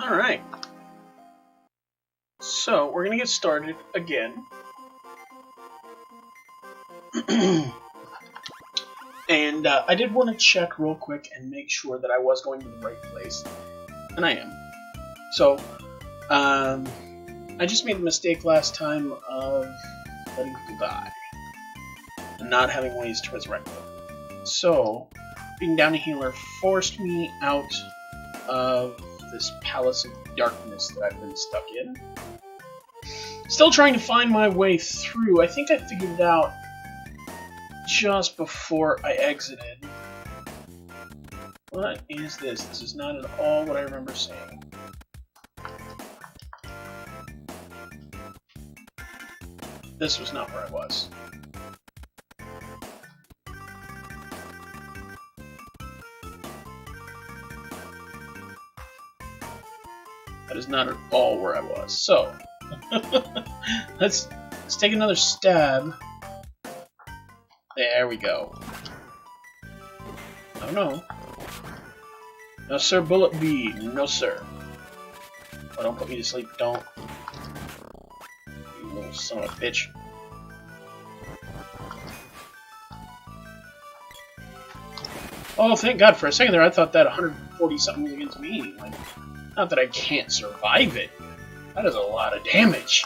Alright. So, we're gonna get started again. And I did want to check real quick and make sure that I was going to the right place. And I am. So, I just made the mistake last time of letting people die. And not having ways to resurrect them. So, being down a healer forced me out of this Palace of Darkness that I've been stuck in. Still trying to find my way through. I think I figured it out just before I exited. What is this? This is not at all what I remember seeing. This was not where I was. That is not at all where I was. So, let's take another stab. There we go. Oh no. No sir, Bullet B. No sir. Oh, don't put me to sleep. Don't. You little son of a bitch. Oh, thank God. For a second there, I thought that 140-something was against me. Like, not that I can't survive it. That is a lot of damage.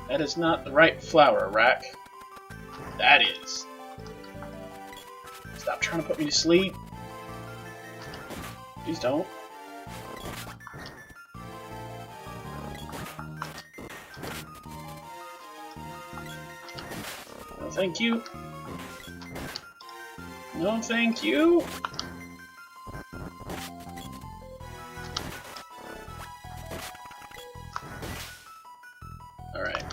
That is not the right flower, Rack. That is. Stop trying to put me to sleep. Please don't. No, thank you. No, thank you. Alright.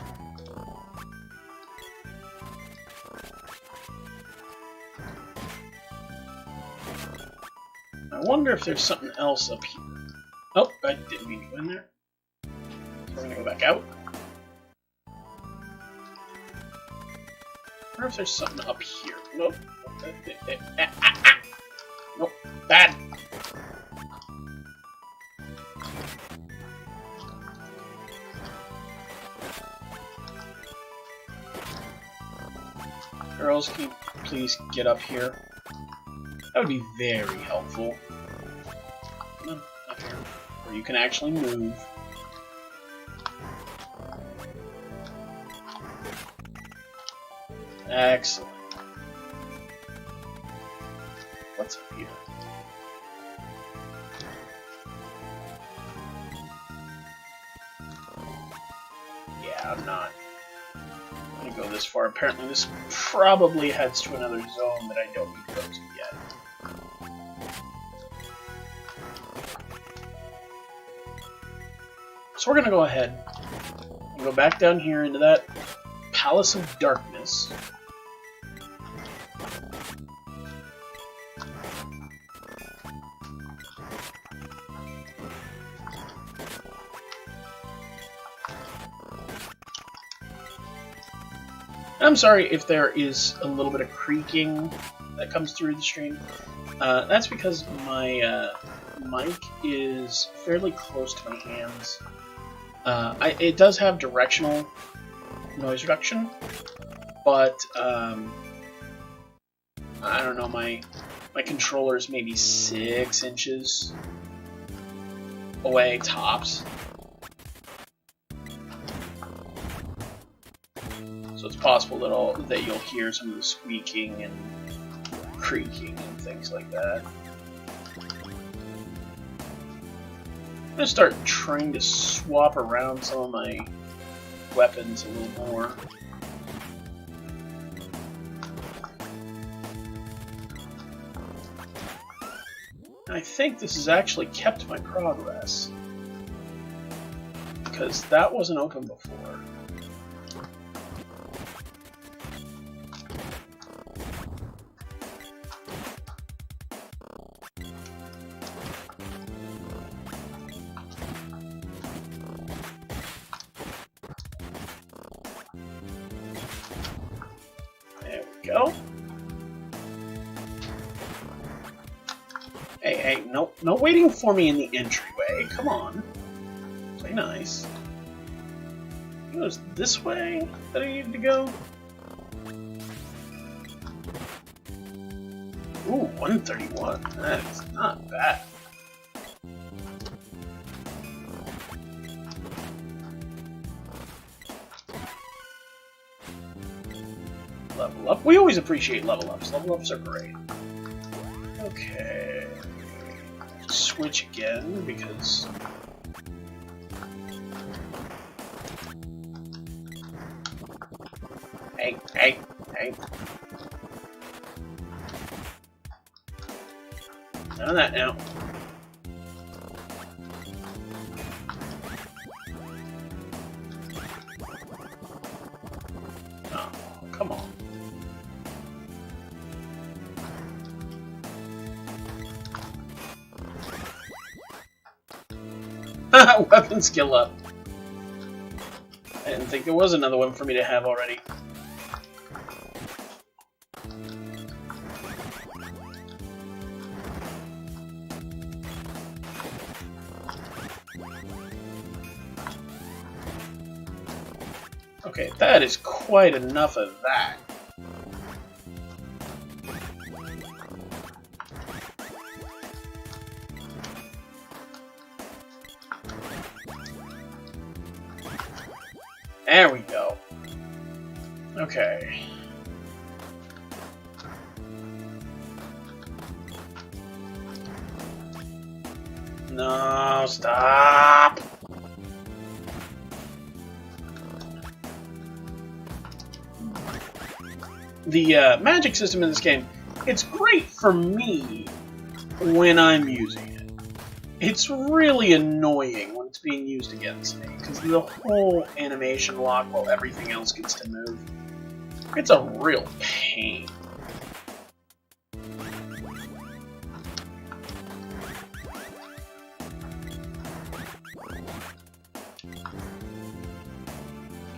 I wonder if there's something else up here. Oh, I didn't mean to go in there. We're gonna go back out. I wonder if there's something up here. Nope. Nope. Bad. Girls, can you please get up here? That would be very helpful. Come on, up here, where you can actually move. Excellent. What's up here? Yeah, I'm not gonna go this far. Apparently this probably heads to another zone that I don't need to go to yet. So we're gonna go ahead and go back down here into that Palace of Darkness. I'm sorry if there is a little bit of creaking that comes through the stream. That's because my mic is fairly close to my hands. It does have directional noise reduction, but I don't know, my controller is maybe 6 inches away, tops. So it's possible that you'll hear some of the squeaking and creaking and things like that. I'm gonna start trying to swap around some of my weapons a little more. And I think this has actually kept my progress, because that wasn't open before. Go. Hey, Hey, no waiting for me in the entryway. Come on. Play nice. It was this way that I needed to go? Ooh, 131. That's not bad. Level up. We always appreciate level ups. Level ups are great. Okay. Switch again because... Hey. None of that now. Oh, come on. Weapon skill up. I didn't think there was another one for me to have already. Okay, that is quite enough of that. There we go. Okay. No, stop! The magic system in this game, it's great for me when I'm using it. It's really annoying when it's being used against me, because the whole animation lock while everything else gets to move, it's a real pain.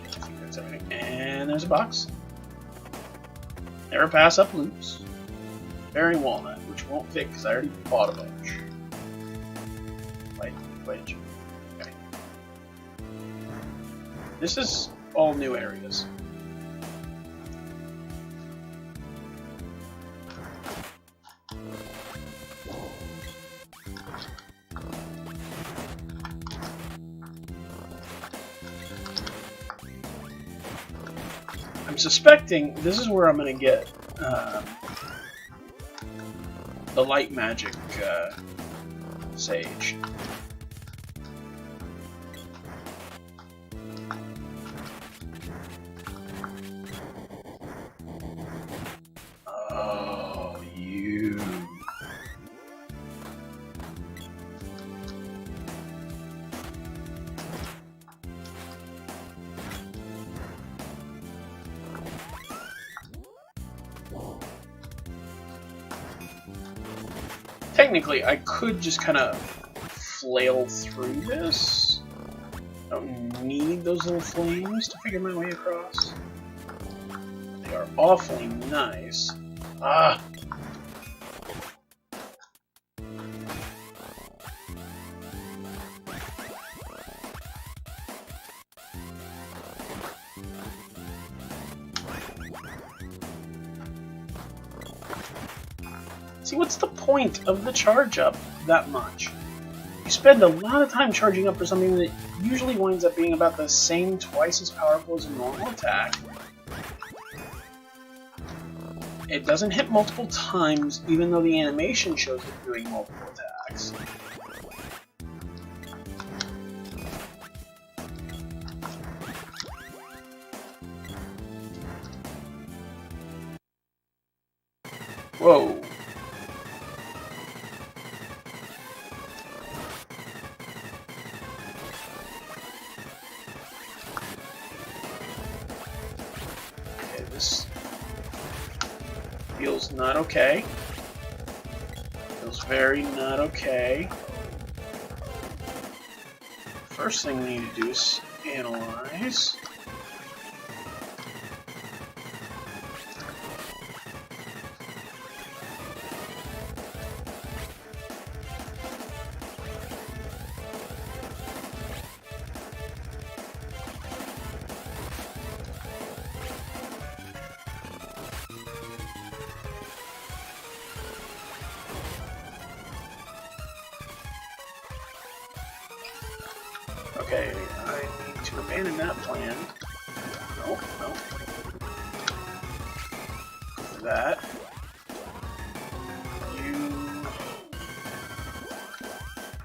I think that's everything. And there's a box. Never pass up loops. Berry walnut, which won't fit because I already bought a bunch. Wait. Okay. This is all new areas. I'm suspecting this is where I'm going to get the light magic sage. Oh, you. Technically, I could just kind of flail through this. I don't need those little flames to figure my way across. They are awfully nice. Ah! See, what's the point of the charge up that much? You spend a lot of time charging up for something that usually winds up being about the same, twice as powerful as a normal attack. It doesn't hit multiple times, even though the animation shows it doing multiple attacks. Whoa. Okay, this feels not okay. Feels very not okay. First thing we need to do is analyze. Okay, I need to abandon that plan. Nope, nope. That. You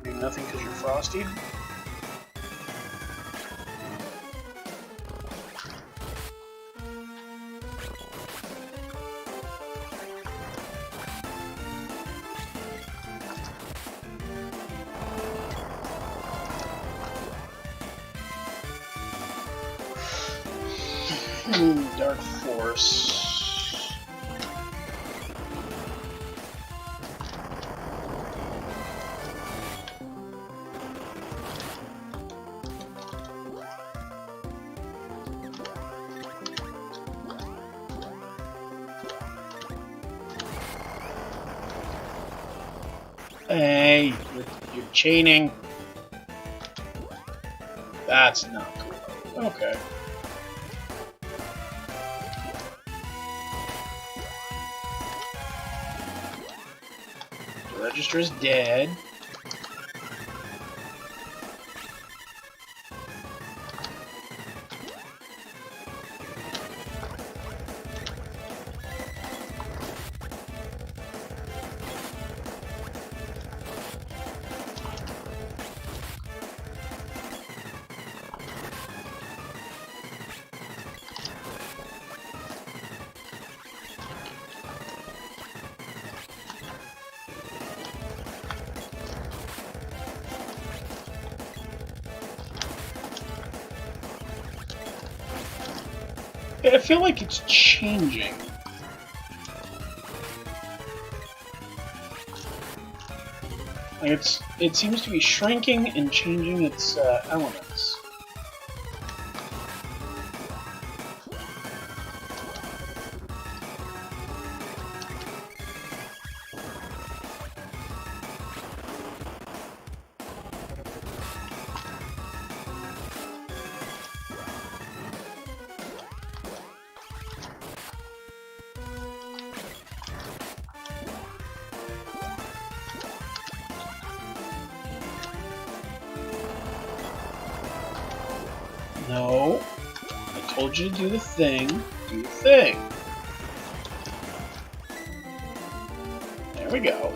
do nothing because you're frosty. Dark Force. Hey, you're chaining. That's not cool. Okay. The register's dead. I feel like it's changing. Like it seems to be shrinking and changing its elements. No. I told you to do the thing. Do the thing. There we go.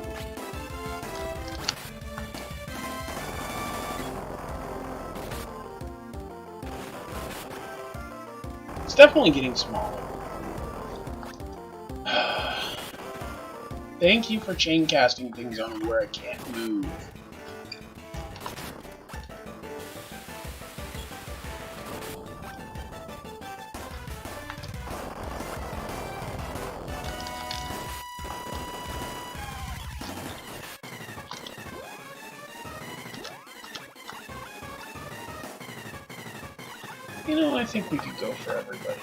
It's definitely getting smaller. Thank you for chain casting things on me where I can't move. You know, I think we could go for everybody.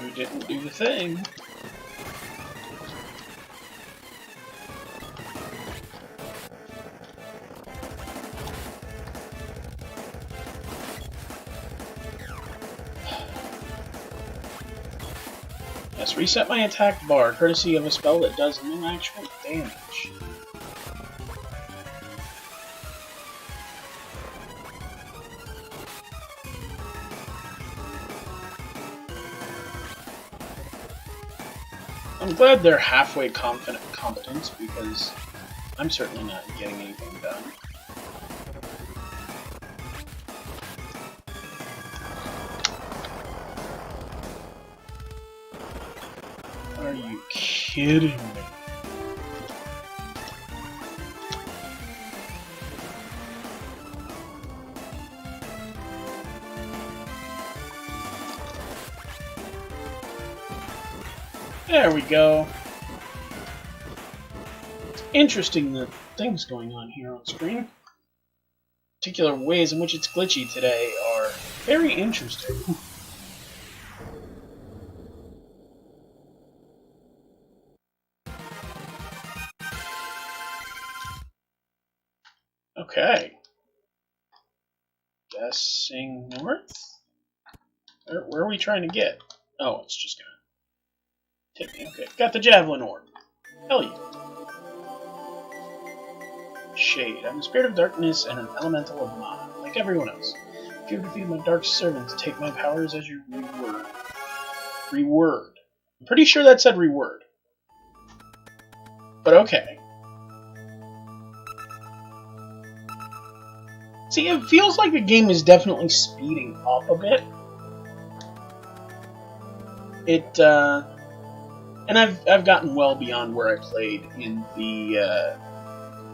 You didn't do the thing. Yes, reset my attack bar, courtesy of a spell that does no actual damage. I'm glad they're halfway competent because I'm certainly not getting anything done. Are you kidding me? There we go. It's interesting the things going on here on screen. Particular ways in which it's glitchy today are very interesting. Okay. Progressing north? Where are we trying to get? Oh, it's just gonna hit me. Okay, got the Javelin Orb. Hell yeah. Shade. I'm the spirit of darkness and an elemental of mana, like everyone else. If you have defeated my dark servants, take my powers as your reward. Reward. I'm pretty sure that said reward. But okay. See, it feels like the game is definitely speeding up a bit. And I've gotten well beyond where I played in the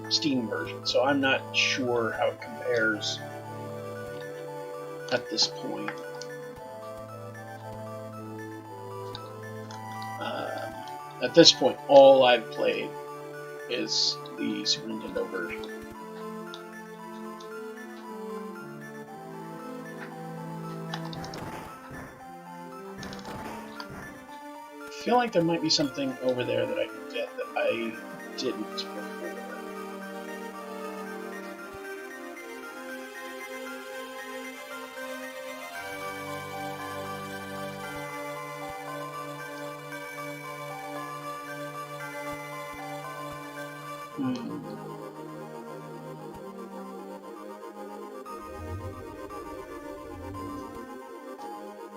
Steam version, so I'm not sure how it compares at this point. At this point, all I've played is the Super Nintendo version. I feel like there might be something over there that I can get that I didn't before.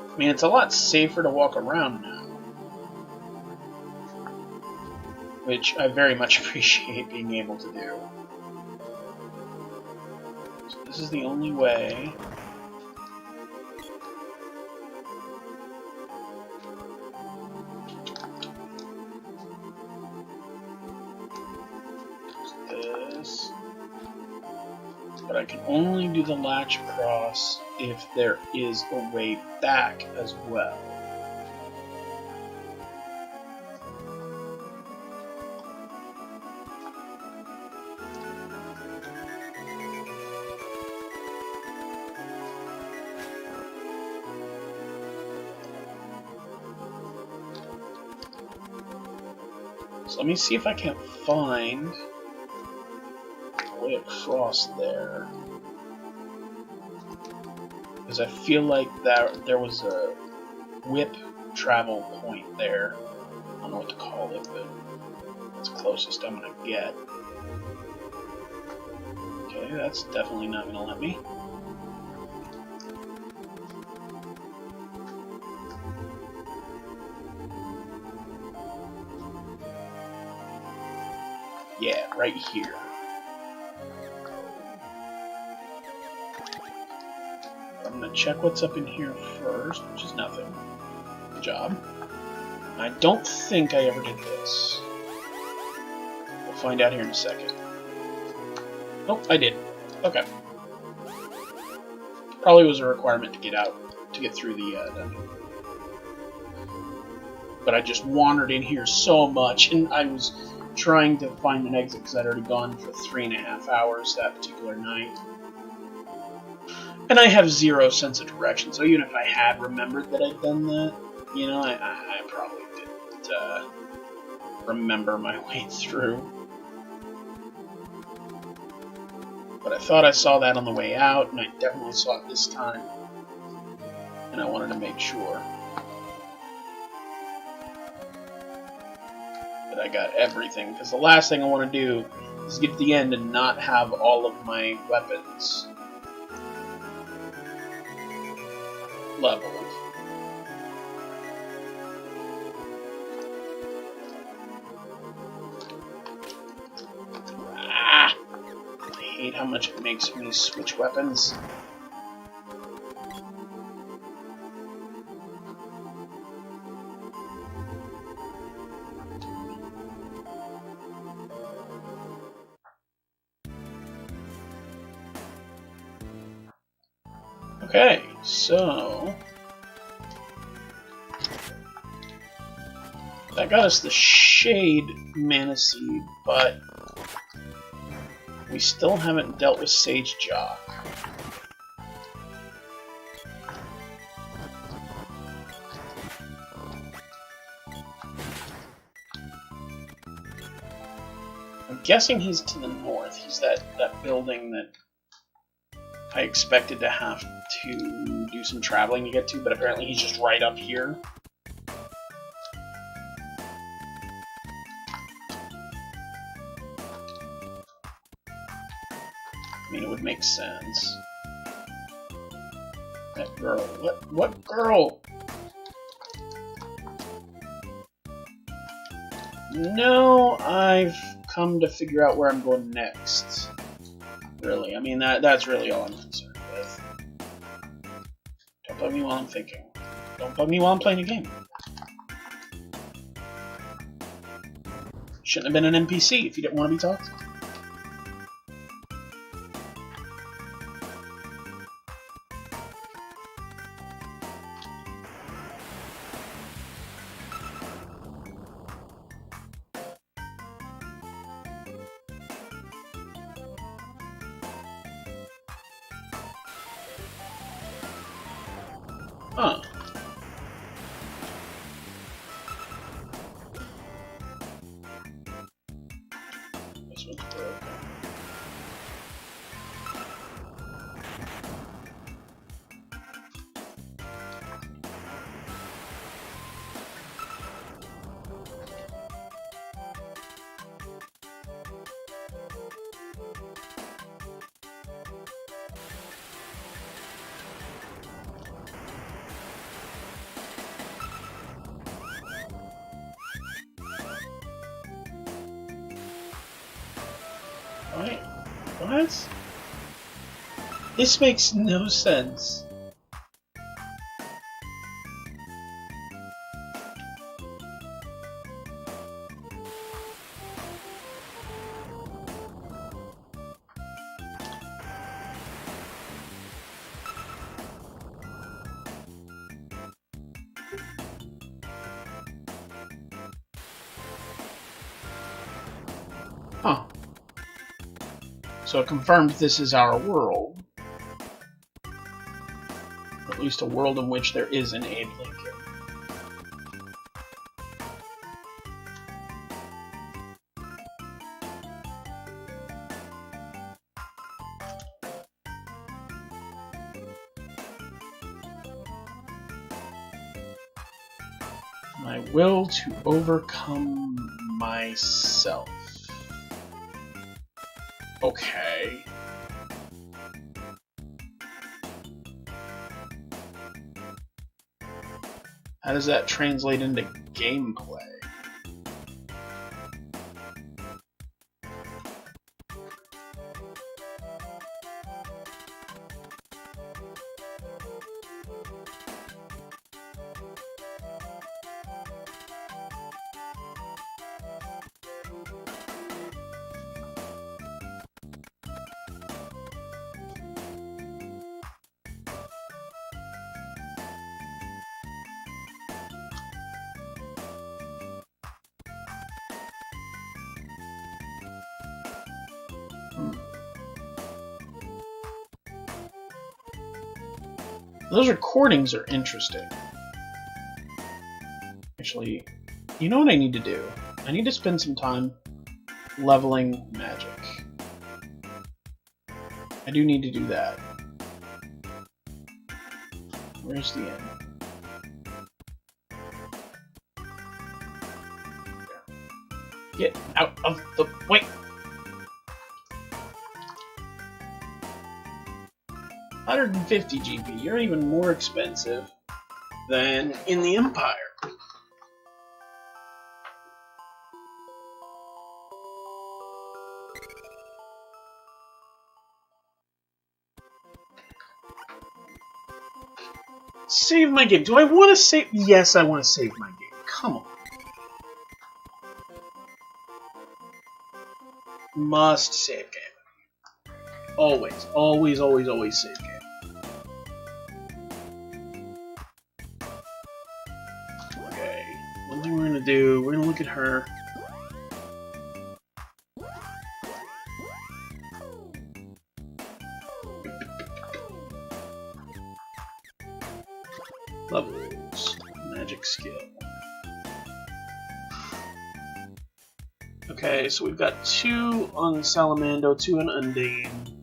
I mean, it's a lot safer to walk around now, which I very much appreciate being able to do. So this is the only way. This. But I can only do the latch cross if there is a way back as well. So let me see if I can't find a way across there. Because I feel like there was a whip travel point there. I don't know what to call it, but that's the closest I'm gonna get. Okay, that's definitely not gonna let me. Yeah, right here. I'm gonna check what's up in here first, which is nothing. Good job. I don't think I ever did this. We'll find out here in a second. Nope, I did. Okay. Probably was a requirement to get out, to get through the dungeon. But I just wandered in here so much, and I was trying to find an exit because I'd already gone for 3.5 hours that particular night. And I have zero sense of direction, so even if I had remembered that I'd done that, you know, I probably didn't remember my way through. But I thought I saw that on the way out, and I definitely saw it this time. And I wanted to make sure that I got everything, because the last thing I want to do is get to the end and not have all of my weapons leveled. Ah! I hate how much it makes me switch weapons. Okay, so that got us the Shade Mana Seed, but we still haven't dealt with Sage Jock. I'm guessing he's to the north. He's that building that I expected to have to do some traveling to get to, but apparently he's just right up here. I mean, it would make sense. That girl. What girl? No, I've come to figure out where I'm going next. Really, I mean, that's really all I'm concerned with. Don't bug me while I'm thinking. Don't bug me while I'm playing a game. Shouldn't have been an NPC if you didn't want to be talked to. Huh. This one's broken. Wait, what? This makes no sense. Huh. So it confirms this is our world. Or at least a world in which there is an Abe Lincoln. My will to overcome myself. Okay. How does that translate into gameplay? Those recordings are interesting. Actually, you know what I need to do? I need to spend some time leveling magic. I do need to do that. Where's the end? Get out of the way! 150 GP, you're even more expensive than in the Empire. Save my game. Do I want to save? Yes, I want to save my game. Come on. Must save game. Always, always, always, always save game. Okay, one thing we're gonna do, we're gonna look at her. Levels, magic skill. Okay, so we've got 2 on Salamando, 2 on Undine.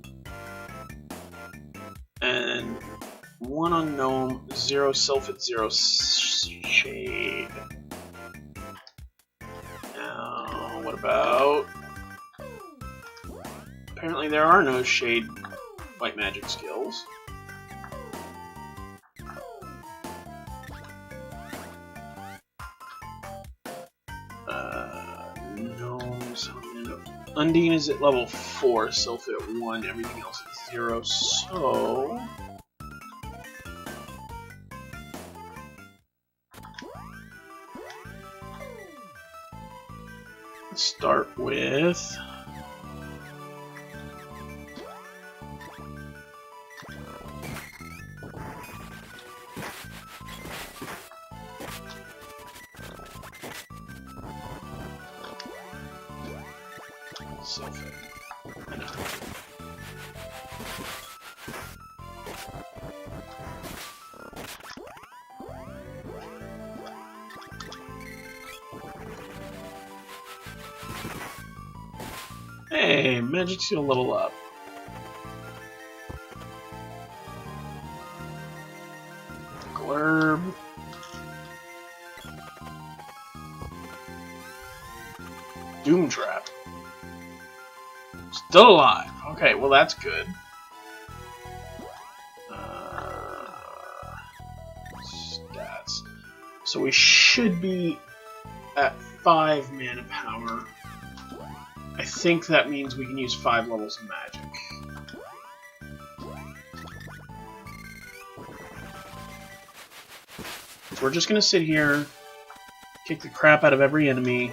1 on Gnome, 0 Sylphid, 0 Shade. Now, what about... Apparently there are no Shade white magic skills. Gnomes... Undine is at level 4, Sylphid at 1, everything else is 0, so... Let's start with... Sylphid. Hey, Magic Seal level up. Glurb. Doomtrap. Still alive. Okay, well that's good. Stats. So we should be at 5 mana power. I think that means we can use 5 levels of magic. So we're just gonna sit here, kick the crap out of every enemy,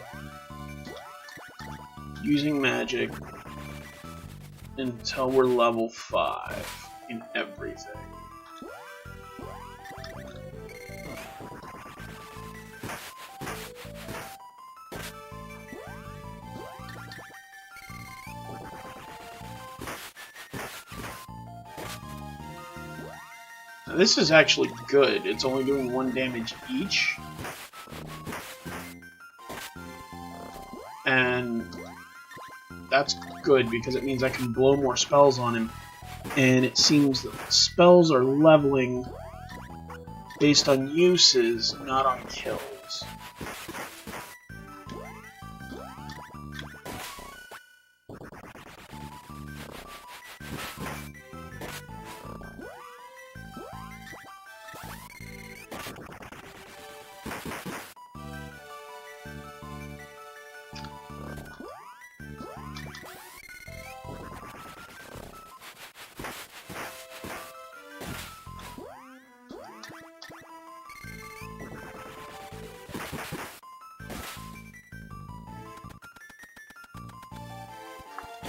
using magic, until we're level 5 in everything. Now, this is actually good. It's only doing 1 damage each. And that's good because it means I can blow more spells on him. And it seems that spells are leveling based on uses, not on kills.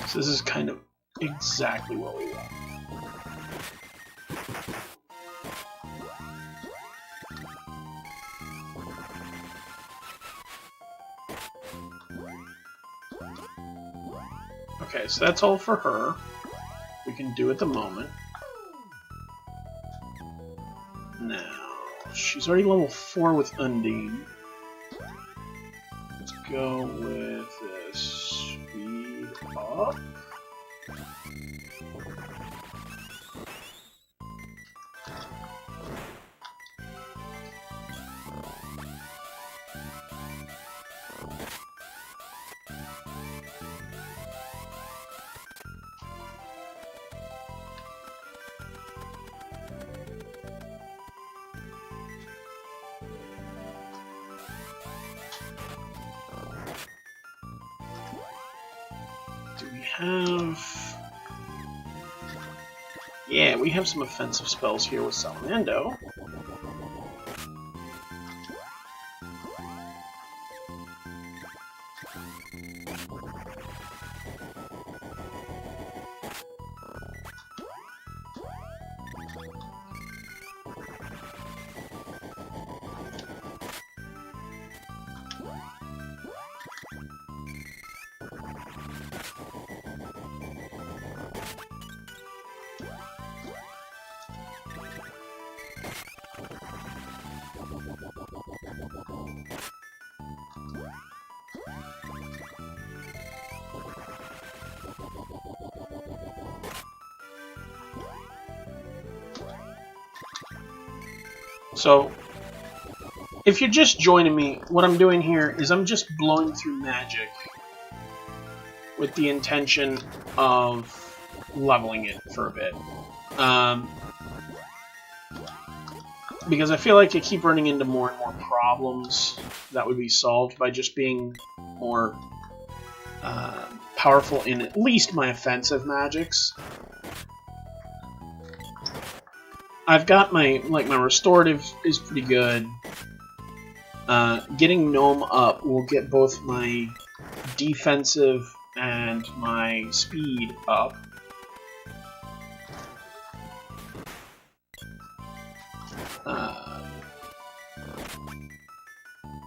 So this is kind of exactly what we want. Okay, so that's all for her. We can do at the moment. Now, she's already level 4 with Undine. Let's go with this. Speed up. Do we have... Yeah, we have some offensive spells here with Salamando. So, if you're just joining me, what I'm doing here is I'm just blowing through magic with the intention of leveling it for a bit. Because I feel like I keep running into more and more problems that would be solved by just being more powerful in at least my offensive magics. I've got my restorative is pretty good. Getting Gnome up will get both my defensive and my speed up.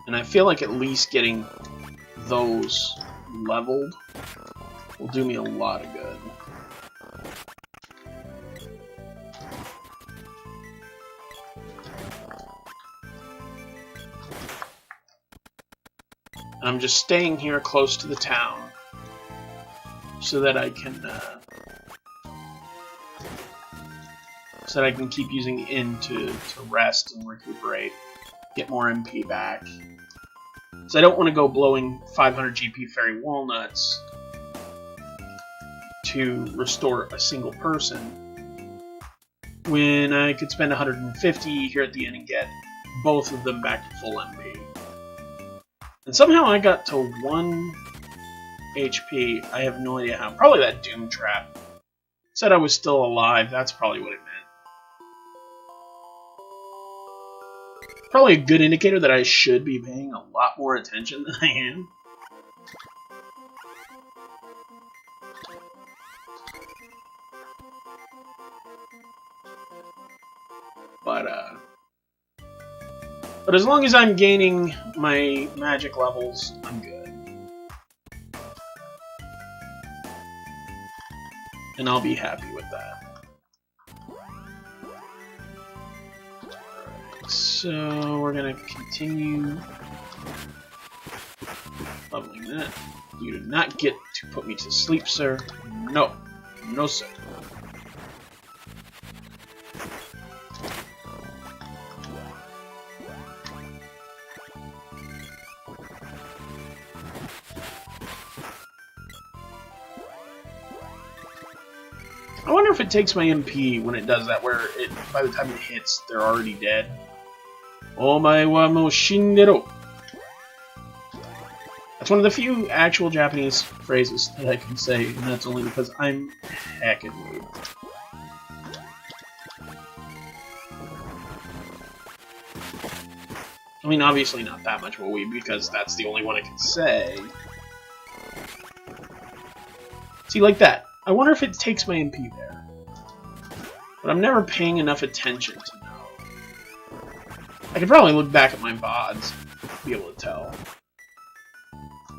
And I feel like at least getting those leveled will do me a lot of good. I'm just staying here close to the town so that I can keep using the inn to rest and recuperate, get more MP back. So I don't want to go blowing 500 GP fairy walnuts to restore a single person when I could spend 150 here at the inn and get both of them back to full MP. And somehow I got to 1 HP. I have no idea how. Probably that Doom Trap. Said I was still alive. That's probably what it meant. Probably a good indicator that I should be paying a lot more attention than I am. But as long as I'm gaining my magic levels, I'm good. And I'll be happy with that. So we're gonna continue leveling that. You do not get to put me to sleep, sir. No. No, sir. I wonder if it takes my MP when it does that, where by the time it hits, they're already dead. Omae wa mo shinderu. That's one of the few actual Japanese phrases that I can say, and that's only because I'm heckin' weird. I mean, obviously not that much of a weeb, because that's the only one I can say. See, like that. I wonder if it takes my MP there. But I'm never paying enough attention to know. I could probably look back at my VODs to be able to tell.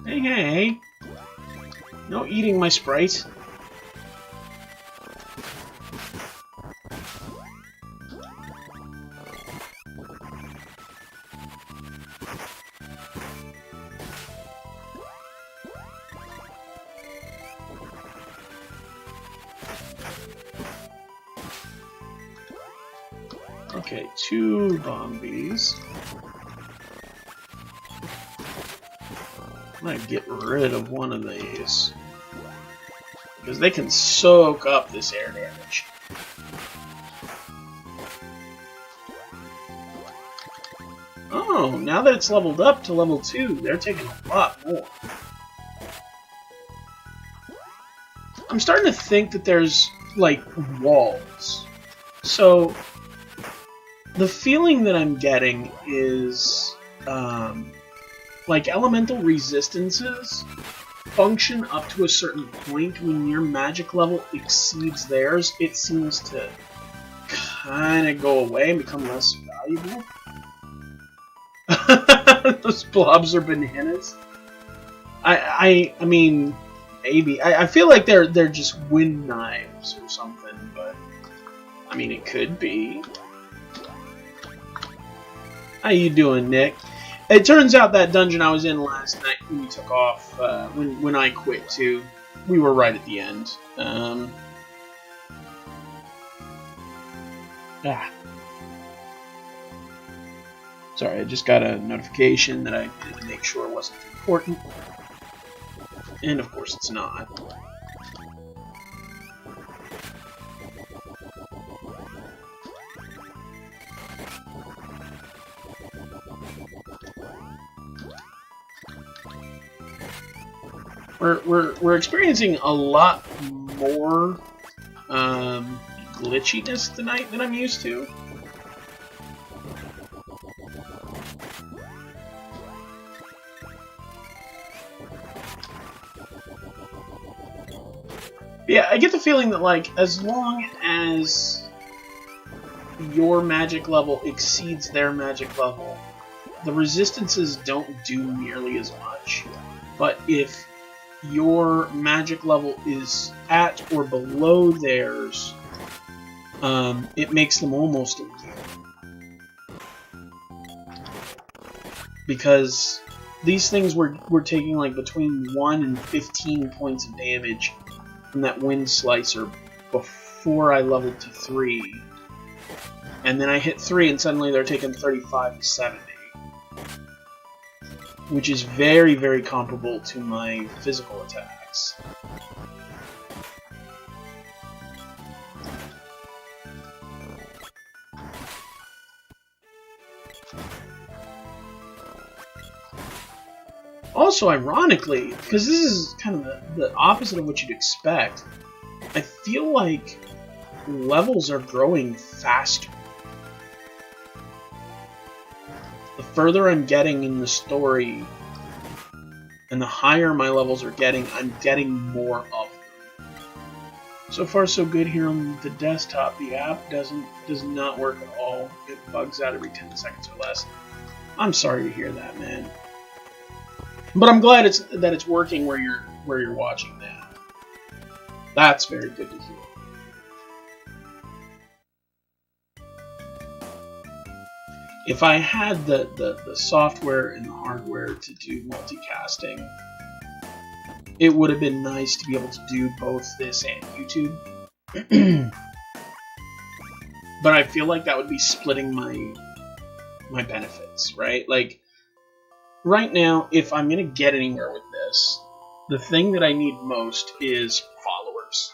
Hey, hey! No eating my sprite. Okay, 2 bombies. I'm gonna get rid of one of these, because they can soak up this air damage. Oh, now that it's leveled up to level 2, they're taking a lot more. I'm starting to think that there's, like, walls. So the feeling that I'm getting is, like, elemental resistances function up to a certain point. When your magic level exceeds theirs, it seems to kind of go away and become less valuable. Those blobs are bananas. I mean, maybe. I feel like they're just wind knives or something, but I mean, it could be. How you doing, Nick? It turns out that dungeon I was in last night when we took off, when I quit too, we were right at the end. Sorry, I just got a notification that I didn't make sure wasn't important. And of course it's not. We're experiencing a lot more glitchiness tonight than I'm used to. Yeah, I get the feeling that, like, as long as your magic level exceeds their magic level, the resistances don't do nearly as much. But if your magic level is at or below theirs, it makes them almost immune. Because these things were taking like between 1 and 15 points of damage from that Wind Slicer before I leveled to 3. And then I hit 3 and suddenly they're taking 35 to 70. Which is very, very comparable to my physical attacks. Also, ironically, because this is kind of the opposite of what you'd expect, I feel like levels are growing faster. The further I'm getting in the story, and the higher my levels are getting, I'm getting more of them. So far, so good here on the desktop. The app does not work at all. It bugs out every 10 seconds or less. I'm sorry to hear that, man. But I'm glad that it's working where you're watching now. That's very good to hear. If I had the software and the hardware to do multicasting, it would have been nice to be able to do both this and YouTube. But I feel like that would be splitting my benefits, right? Like, right now, if I'm going to get anywhere with this, the thing that I need most is followers.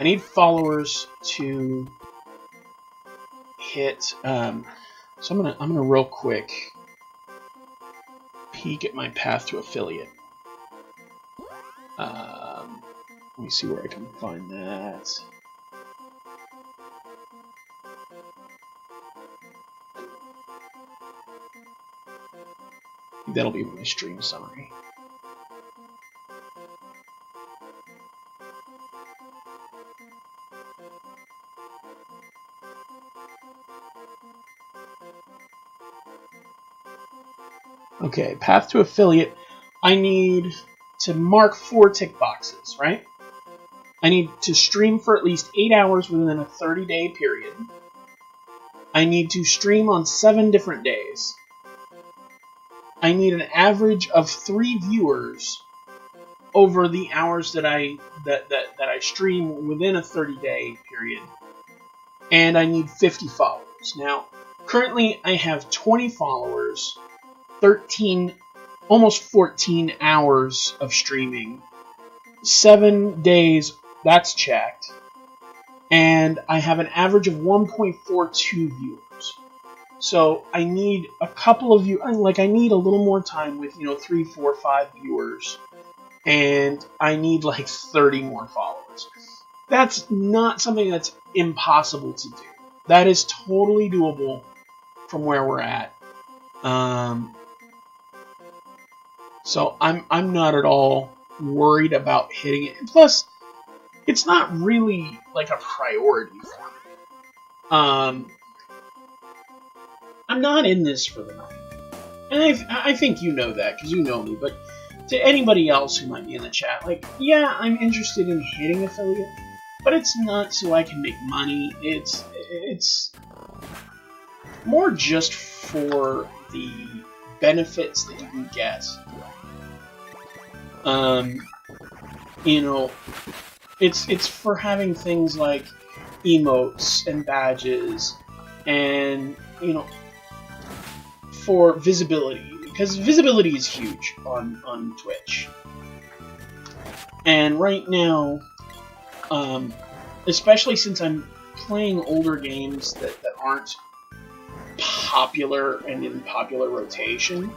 I need followers to hit. So I'm gonna real quick peek at my path to affiliate. Let me see where I can find that. That'll be my stream summary. Okay, path to affiliate. I need to mark 4 tick boxes, right? I need to stream for at least 8 hours within a 30-day period. I need to stream on 7 different days. I need an average of 3 viewers over the hours that I stream within a 30-day period. And I need 50 followers. Now, currently I have 20 followers, 13, almost 14 hours of streaming, 7 days, that's checked, and I have an average of 1.42 viewers. So I need a couple of you, like I need a little more time with, 3, 4, 5 viewers, and I need like 30 more followers. That's not something that's impossible to do. That is totally doable from where we're at. So I'm not at all worried about hitting it. And plus, it's not really like a priority for me. I'm not in this for the money. And I think you know that, because you know me, but to anybody else who might be in the chat, like, yeah, I'm interested in hitting affiliate, but it's not so I can make money. It's more just for the benefits that you can get. It's for having things like, emotes and badges and, you know, for visibility, because visibility is huge on Twitch. And right now, especially since I'm playing older games that aren't popular and in popular rotation,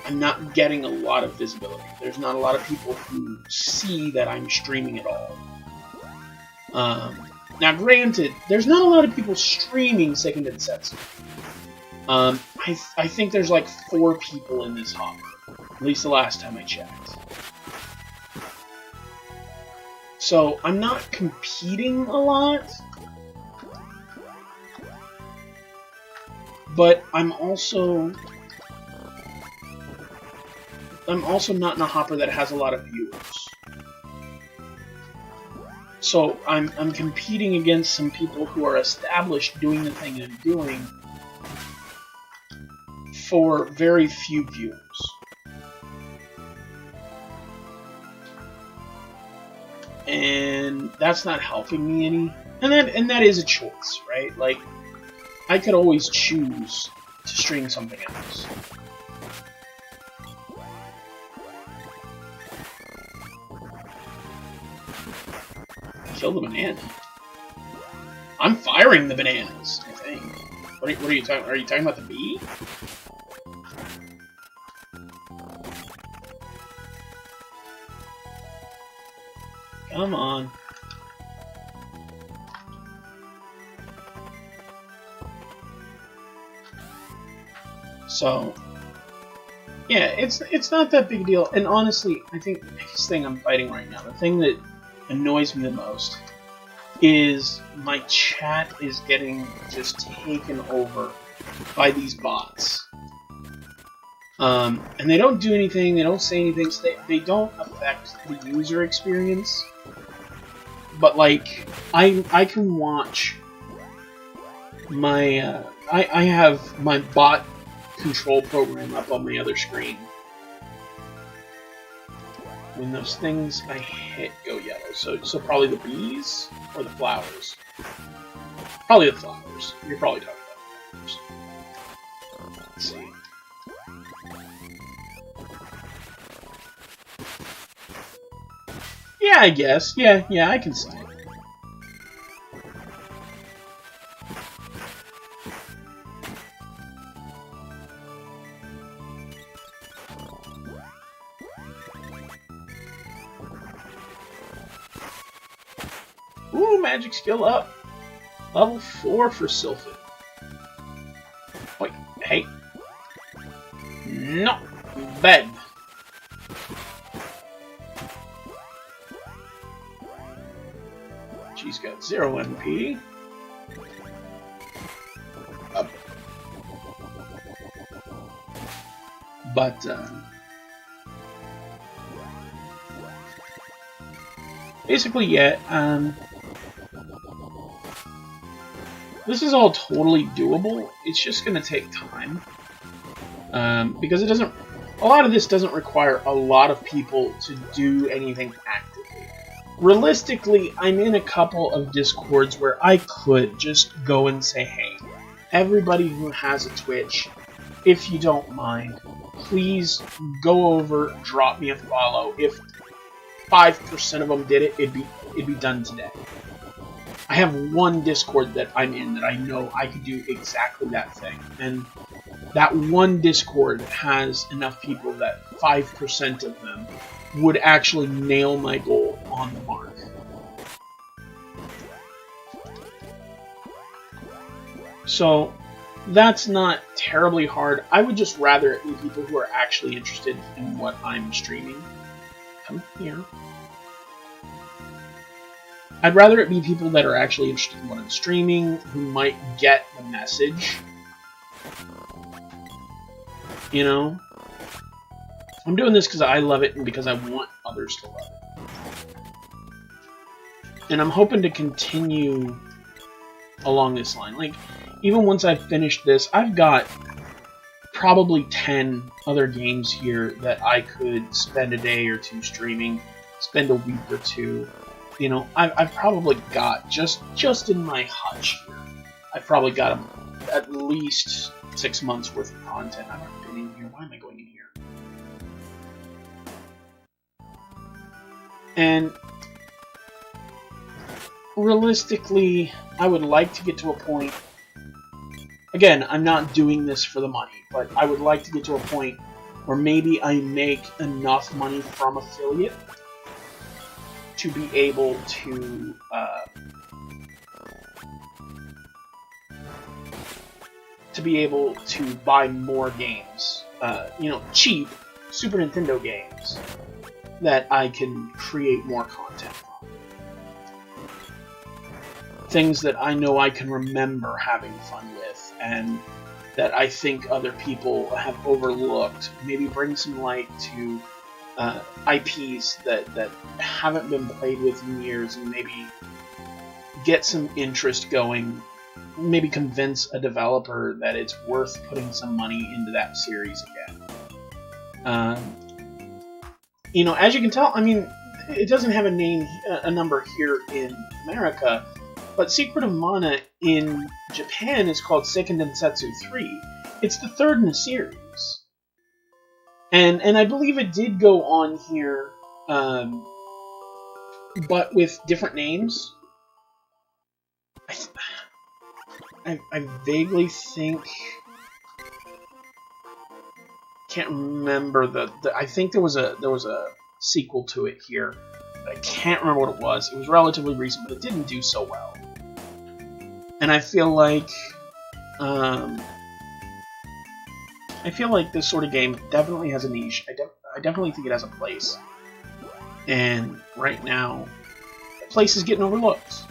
I'm not getting a lot of visibility. There's not a lot of people who see that I'm streaming at all. Now, granted, there's not a lot of people streaming Seiken Densetsu. I think there's like 4 people in this hopper, at least the last time I checked. So I'm not competing a lot, but I'm also not in a hopper that has a lot of viewers. So I'm competing against some people who are established doing the thing I'm doing for very few viewers. And that's not helping me any. And that is a choice, right? Like, I could always choose to stream something else. Kill the banana. I'm firing the bananas, I think. What are you talking? Are you talking about the bee? Come on. So, yeah, it's not that big a deal. And honestly, I think the biggest thing I'm fighting right now, the thing that annoys me the most, is my chat is getting just taken over by these bots. And they don't do anything, they don't say anything, so they don't affect the user experience. But, like, I can watch my, I have my bot control program up on my other screen. When those things I hit go yellow. So probably the bees or the flowers? Probably the flowers. You're probably talking about the flowers. Let's see. Yeah, I guess. Yeah, I can see it. Ooh, magic skill up. Level 4 for Sylphid. Wait, hey. No. Bed. She's got 0 MP. Up. But, basically, yeah, this is all totally doable. It's just going to take time. Because a lot of this doesn't require a lot of people to do anything actively. Realistically, I'm in a couple of Discords where I could just go and say, hey, everybody who has a Twitch, if you don't mind, please go over, drop me a follow. If 5% of them did it, it'd be done today. I have one Discord that I'm in that I know I could do exactly that thing. And that one Discord has enough people that 5% of them would actually nail my goal on the mark. So, that's not terribly hard. I would just rather it be people who are actually interested in what I'm streaming. Come here. I'd rather it be people that are actually interested in what I'm streaming, who might get the message. You know? I'm doing this because I love it and because I want others to love it. And I'm hoping to continue along this line. Like, even once I've finished this, I've got probably 10 other games here that I could spend a day or two streaming, spend a week or two. You know, I've probably got, just in my hutch here, I've probably got at least 6 months worth of content. I've never been in here. Why am I going in here? And realistically, I would like to get to a point. Again, I'm not doing this for the money, but I would like to get to a point where maybe I make enough money from affiliate to be able to buy more games, you know, cheap Super Nintendo games that I can create more content from. Things that I know I can remember having fun with, and that I think other people have overlooked. Maybe bring some light to IPs that haven't been played with in years, and maybe get some interest going. Maybe convince a developer that it's worth putting some money into that series again. You know, as you can tell, I mean, it doesn't have a number here in America, but Secret of Mana in Japan is called Seiken Densetsu 3. It's the third in the series. And I believe it did go on here, but with different names. I vaguely think... Can't remember I think there was a sequel to it here. But I can't remember what it was. It was relatively recent, but it didn't do so well. And I feel like this sort of game definitely has a niche. I definitely think it has a place. And right now, the place is getting overlooked.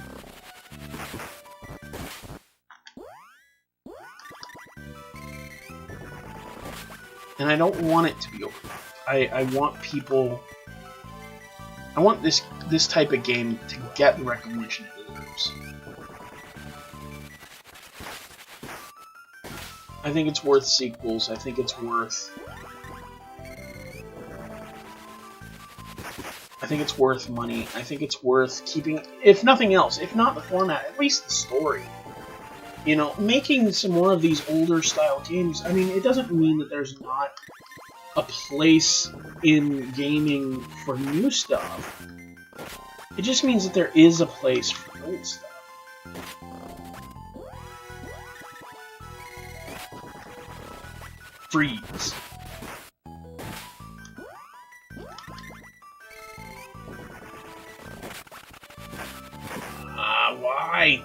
And I don't want it to be overlooked. I want people... I want this type of game to get the recognition it deserves. I think it's worth sequels. I think it's worth... I think it's worth money. I think it's worth keeping, if nothing else, if not the format, at least the story. You know, making some more of these older style games, I mean, it doesn't mean that there's not a place in gaming for new stuff. It just means that there is a place for old stuff. Freeze. Why?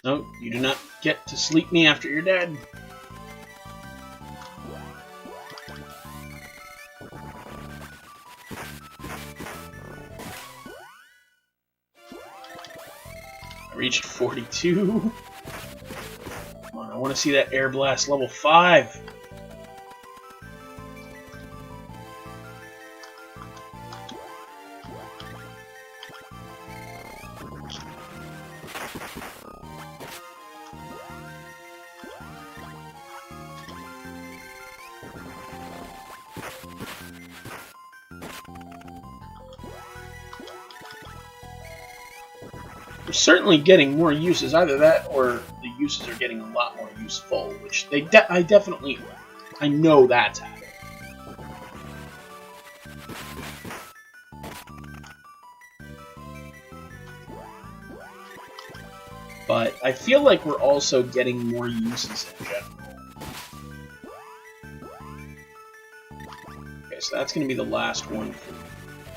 No, you do not get to sleep me after you're dead. I reached 42. Come on, I want to see that Air Blast level 5. We're certainly getting more uses. Either that, or the uses are getting a lot more useful, which I know that's happening. But I feel like we're also getting more uses in general. Okay, so that's going to be the last one for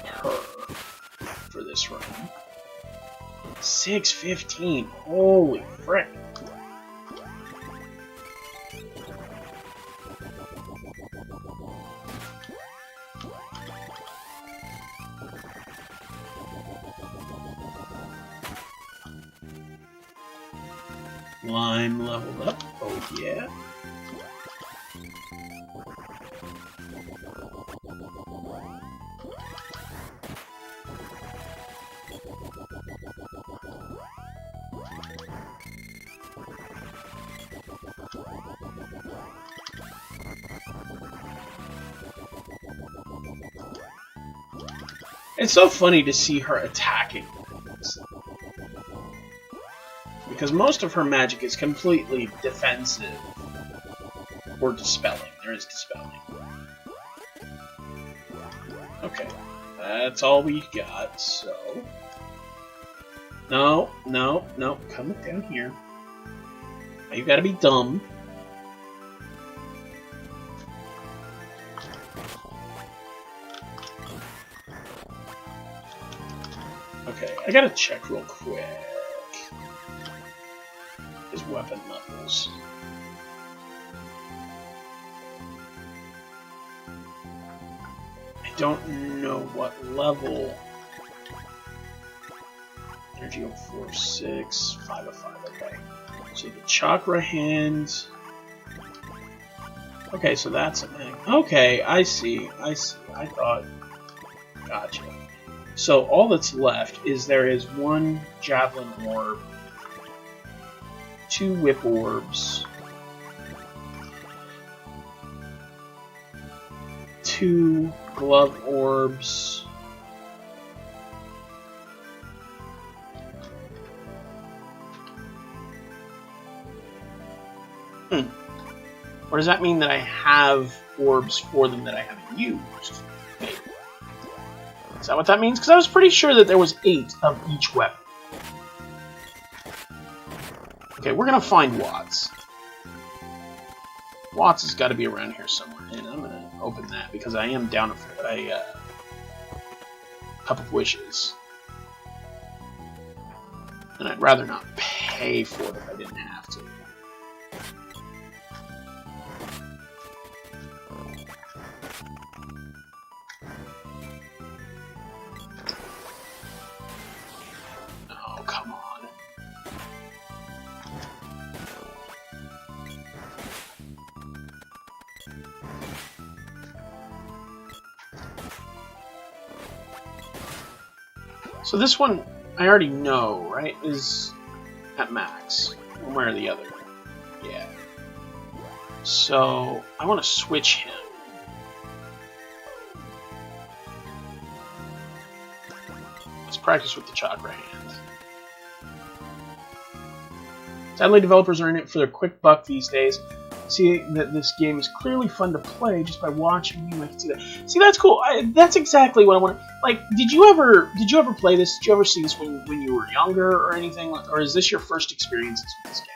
her for this run. 6:15. Holy frick. Lime leveled up. Oh yeah. It's so funny to see her attacking things. Because most of her magic is completely defensive. Or dispelling. There is dispelling. Okay. That's all we got, so... No, no, no. Come down here. Now you gotta be dumb. Okay, I gotta check real quick. His weapon levels. I don't know what level. Energy of 4, 6, 5 of 5, okay. So the chakra hand. Okay, so that's a thing. Okay, I see. I thought. Gotcha. So all that's left is there is 1 javelin orb, 2 whip orbs, 2 glove orbs, Or does that mean that I have orbs for them that I haven't used? Maybe. Is that what that means? Because I was pretty sure that there was 8 of each weapon. Okay, we're gonna find Watts. Watts has got to be around here somewhere, and I'm gonna open that because I am down a cup of wishes, and I'd rather not pay for it if I didn't have to. Oh, come on. So this one, I already know, right, is at max, one way or the other. Yeah. So, I want to switch him. Let's practice with the chakra hand. Sadly, developers are in it for their quick buck these days. See that this game is clearly fun to play just by watching you. I can see that. See, that's cool. That's exactly what I want. Like, did you ever play this? Did you ever see this when you were younger or anything? Or is this your first experiences with this game?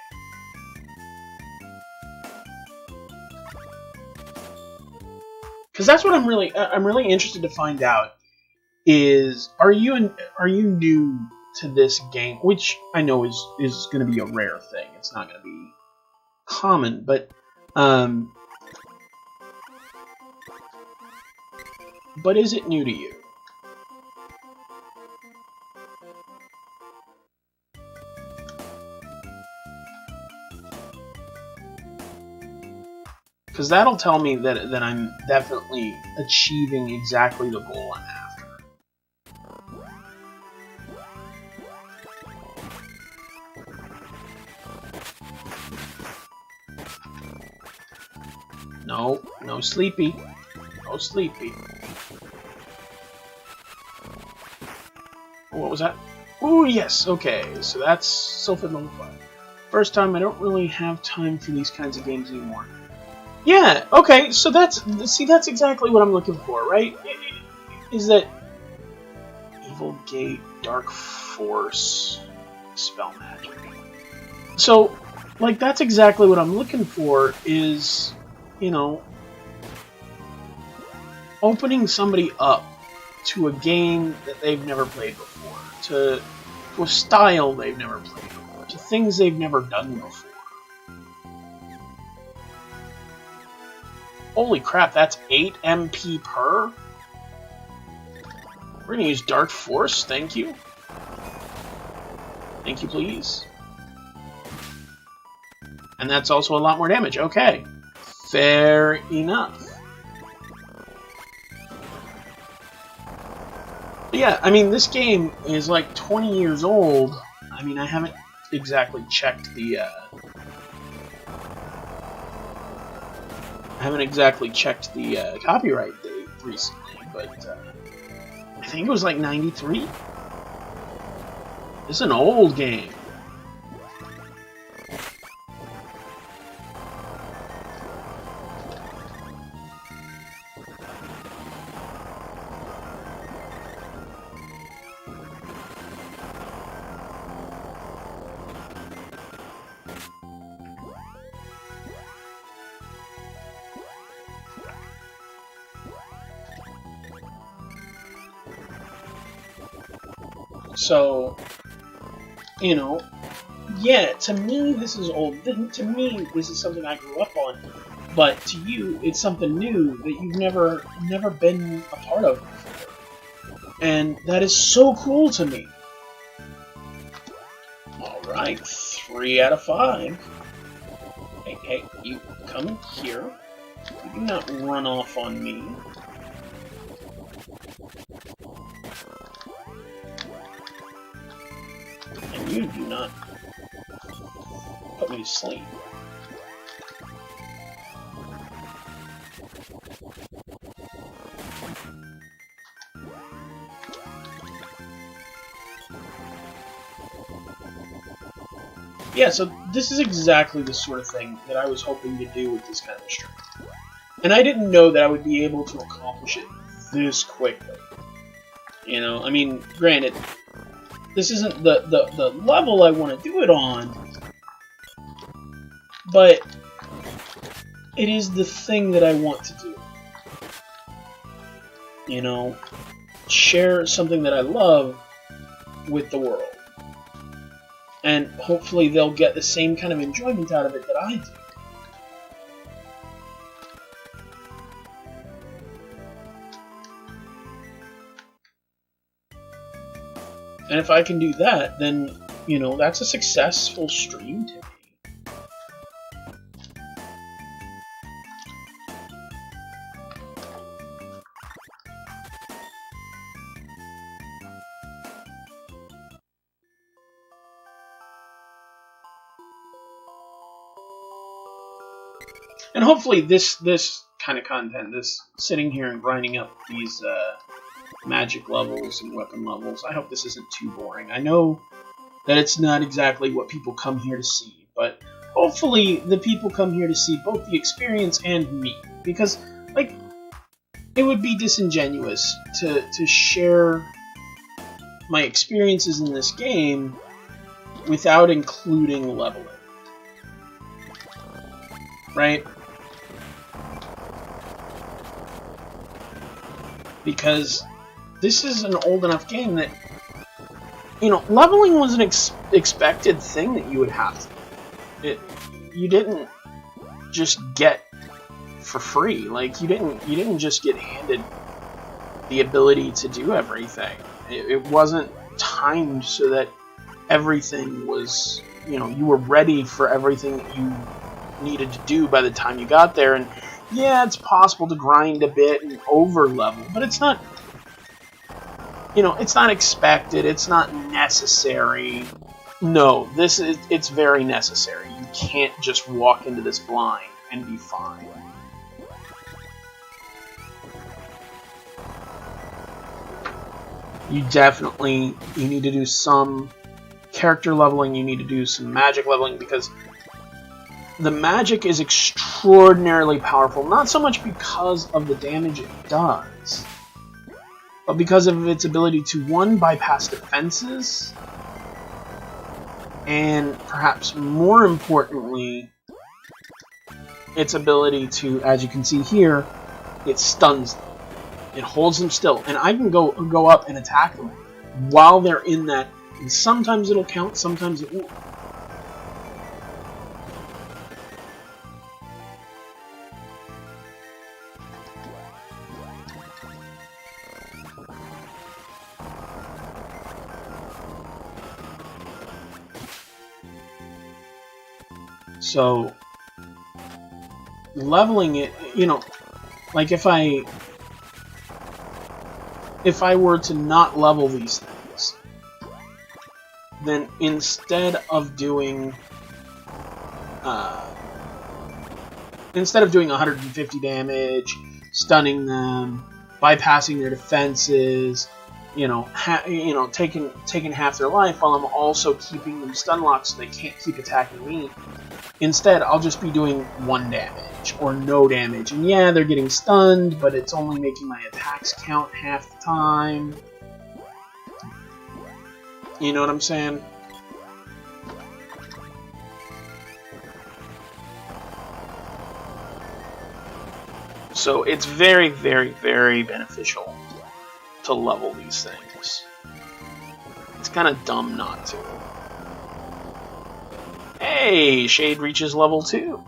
Because that's what I'm really interested to find out. Is are you new to this game? Which I know is going to be a rare thing. It's not going to be common, but is it new to you? Because that'll tell me that I'm definitely achieving exactly the goal I'm after. No sleepy. No sleepy. What was that? Oh, yes, okay. So that's Sylphid level 5. First time, I don't really have time for these kinds of games anymore. Yeah, okay, so that's exactly what I'm looking for, right? Is that Evil Gate, Dark Force, Spell Magic. So, like, that's exactly what I'm looking for is, you know, opening somebody up to a game that they've never played before, to a style they've never played before, to things they've never done before. Holy crap, that's 8 MP per? We're gonna use Dark Force, thank you. Thank you, please. And that's also a lot more damage, okay. Fair enough. But yeah, I mean, this game is like 20 years old. I mean, I haven't exactly checked the, copyright date recently, but I think it was like 93. It's an old game. So, you know, yeah, to me this is old. To me, this is something I grew up on. But to you, it's something new that you've never been a part of before. And that is so cool to me. Alright, 3 out of 5. Hey, you come in here. You do not run off on me. And you do not put me to sleep. Yeah, so this is exactly the sort of thing that I was hoping to do with this kind of stream. And I didn't know that I would be able to accomplish it this quickly. You know, I mean, granted, this isn't the level I want to do it on, but it is the thing that I want to do. You know, share something that I love with the world. And hopefully they'll get the same kind of enjoyment out of it that I do. And if I can do that, then, you know, that's a successful stream to me. And hopefully this kind of content, this sitting here and grinding up these magic levels and weapon levels, I hope this isn't too boring. I know that it's not exactly what people come here to see, but hopefully the people come here to see both the experience and me. Because, like, it would be disingenuous to share my experiences in this game without including leveling. Right? Because this is an old enough game that, you know, leveling was an expected thing that you would have to. You didn't just get for free. Like, you didn't just get handed the ability to do everything. It wasn't timed so that everything was, you know, you were ready for everything that you needed to do by the time you got there. And yeah, it's possible to grind a bit and over level, but it's not, you know, it's not expected, it's not necessary. No, it's very necessary. You can't just walk into this blind and be fine. You need to do some character leveling, you need to do some magic leveling, because the magic is extraordinarily powerful, not so much because of the damage it does, but because of its ability to, one, bypass defenses, and perhaps more importantly, its ability to, as you can see here, it stuns them. It holds them still, and I can go up and attack them while they're in that, and sometimes it'll count, sometimes it won't. So, leveling it, you know, like if I were to not level these things, then instead of doing 150 damage, stunning them, bypassing their defenses, taking half their life while I'm also keeping them stun locked so they can't keep attacking me. Instead, I'll just be doing 1 damage or no damage. And yeah, they're getting stunned, but it's only making my attacks count half the time. You know what I'm saying? So it's very, very, very beneficial to level these things. It's kind of dumb not to. Hey, Shade reaches level 2.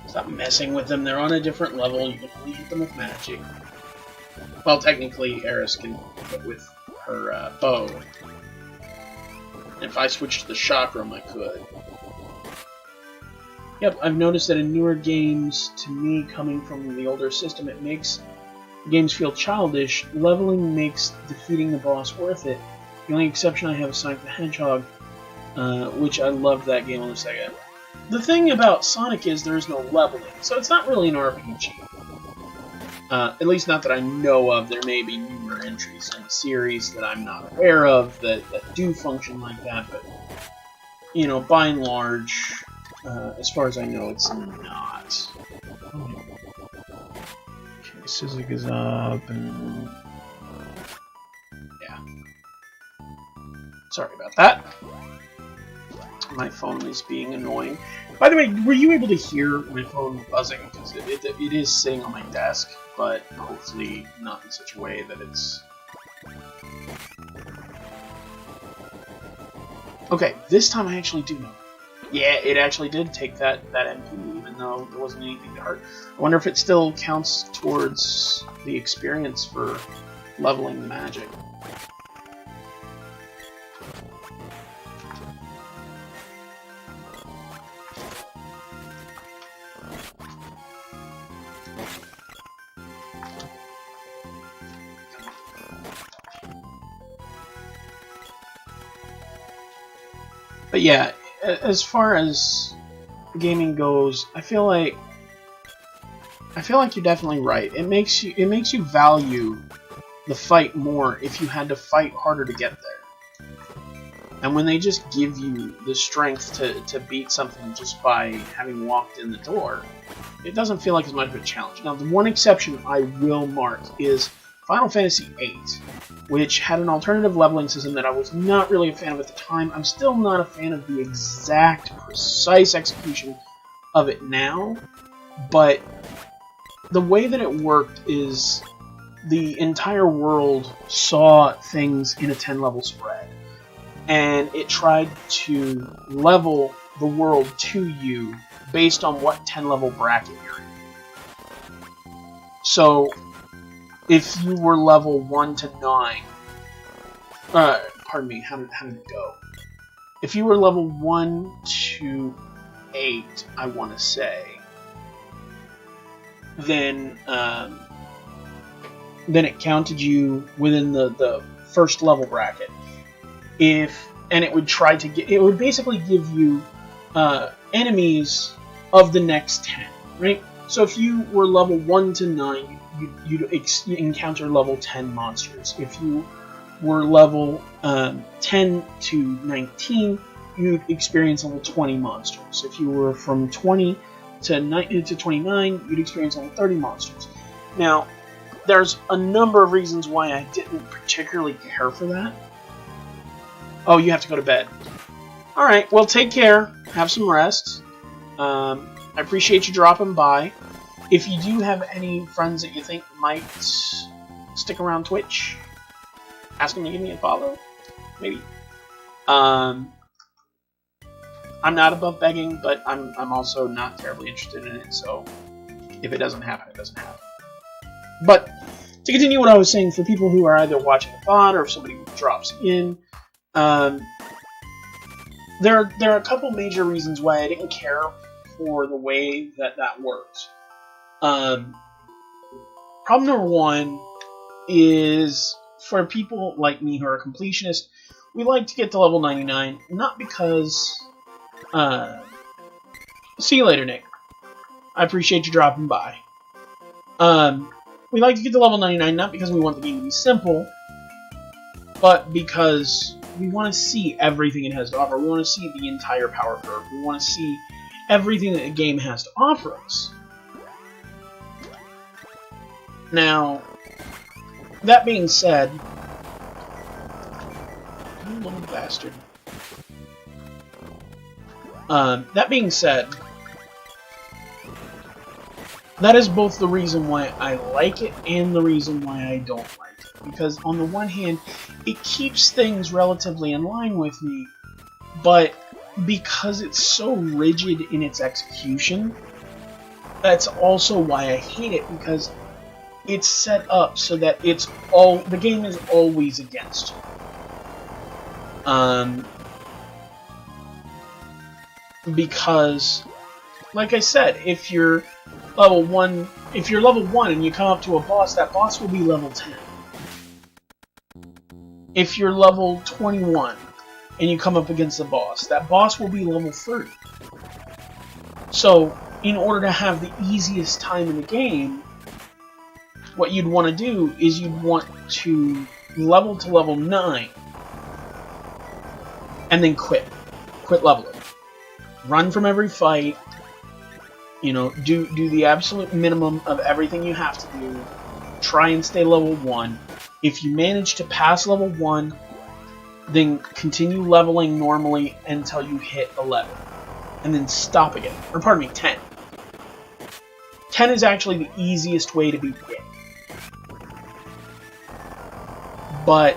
Stop messing with them. They're on a different level. You can only hit them with magic. Well, technically, Eris can hit with her bow. If I switched to the chakram, I could. Yep, I've noticed that in newer games, to me, coming from the older system, it makes games feel childish. Leveling makes defeating the boss worth it. The only exception I have is Sonic the Hedgehog, which I loved that game on the Sega. The thing about Sonic is there is no leveling, so it's not really an RPG. At least not that I know of. There may be newer entries in the series that I'm not aware of that do function like that, but, you know, by and large, as far as I know, it's not. Okay, Sizzig is up, and... yeah. Sorry about that. My phone is being annoying. By the way, were you able to hear my phone buzzing? Because it is sitting on my desk, but hopefully not in such a way that it's... Okay, this time I actually do know. Yeah, it actually did take that MP, even though there wasn't anything to hurt. I wonder if it still counts towards the experience for leveling the magic. But yeah, as far as gaming goes, I feel like you're definitely right. It makes you value the fight more if you had to fight harder to get there. And when they just give you the strength to beat something just by having walked in the door, it doesn't feel like as much of a challenge. Now, the one exception I will mark is Final Fantasy VIII, which had an alternative leveling system that I was not really a fan of at the time. I'm still not a fan of the exact, precise execution of it now, but the way that it worked is the entire world saw things in a 10-level spread, and it tried to level the world to you based on what 10-level bracket you're in. So, if you were level 1 to 9, pardon me, how did it go? If you were level 1 to 8, I want to say, then it counted you within the first level bracket. And it would try to get, it would basically give you enemies of the next 10, right? So if you were level 1 to 9, you'd encounter level 10 monsters. If you were level 10 to 19, you'd experience level 20 monsters. If you were from 20 to 29, you'd experience level 30 monsters. Now, there's a number of reasons why I didn't particularly care for that. Oh, you have to go to bed. Alright, well, take care. Have some rest. I appreciate you dropping by. If you do have any friends that you think might stick around Twitch, ask them to give me a follow. Maybe. I'm not above begging, but I'm also not terribly interested in it, so if it doesn't happen, it doesn't happen. But to continue what I was saying, for people who are either watching the VOD or if somebody drops in, there are a couple major reasons why I didn't care for the way that works. Problem number one is for people like me who are completionists, we like to get to level 99, not because... see you later, Nick. I appreciate you dropping by. We like to get to level 99 not because we want the game to be simple, but because we want to see everything it has to offer. We want to see the entire power curve. We want to see everything that the game has to offer us. Now, that being said, you little bastard. That being said, that is both the reason why I like it and the reason why I don't like it. Because on the one hand, it keeps things relatively in line with me, but because it's so rigid in its execution, that's also why I hate it, because it's set up so that the game is always against you. Because, like I said, if you're level 1 and you come up to a boss, that boss will be level 10. If you're level 21 and you come up against a boss, that boss will be level 30. So, in order to have the easiest time in the game, what you'd want to do is you'd want to level to level 9 and then quit leveling. Run from every fight, you know, do the absolute minimum of everything you have to do. Try and stay level 1. If you manage to pass level 1, then continue leveling normally until you hit 11. And then stop again. Or pardon me, 10. 10 is actually the easiest way to beat the game. But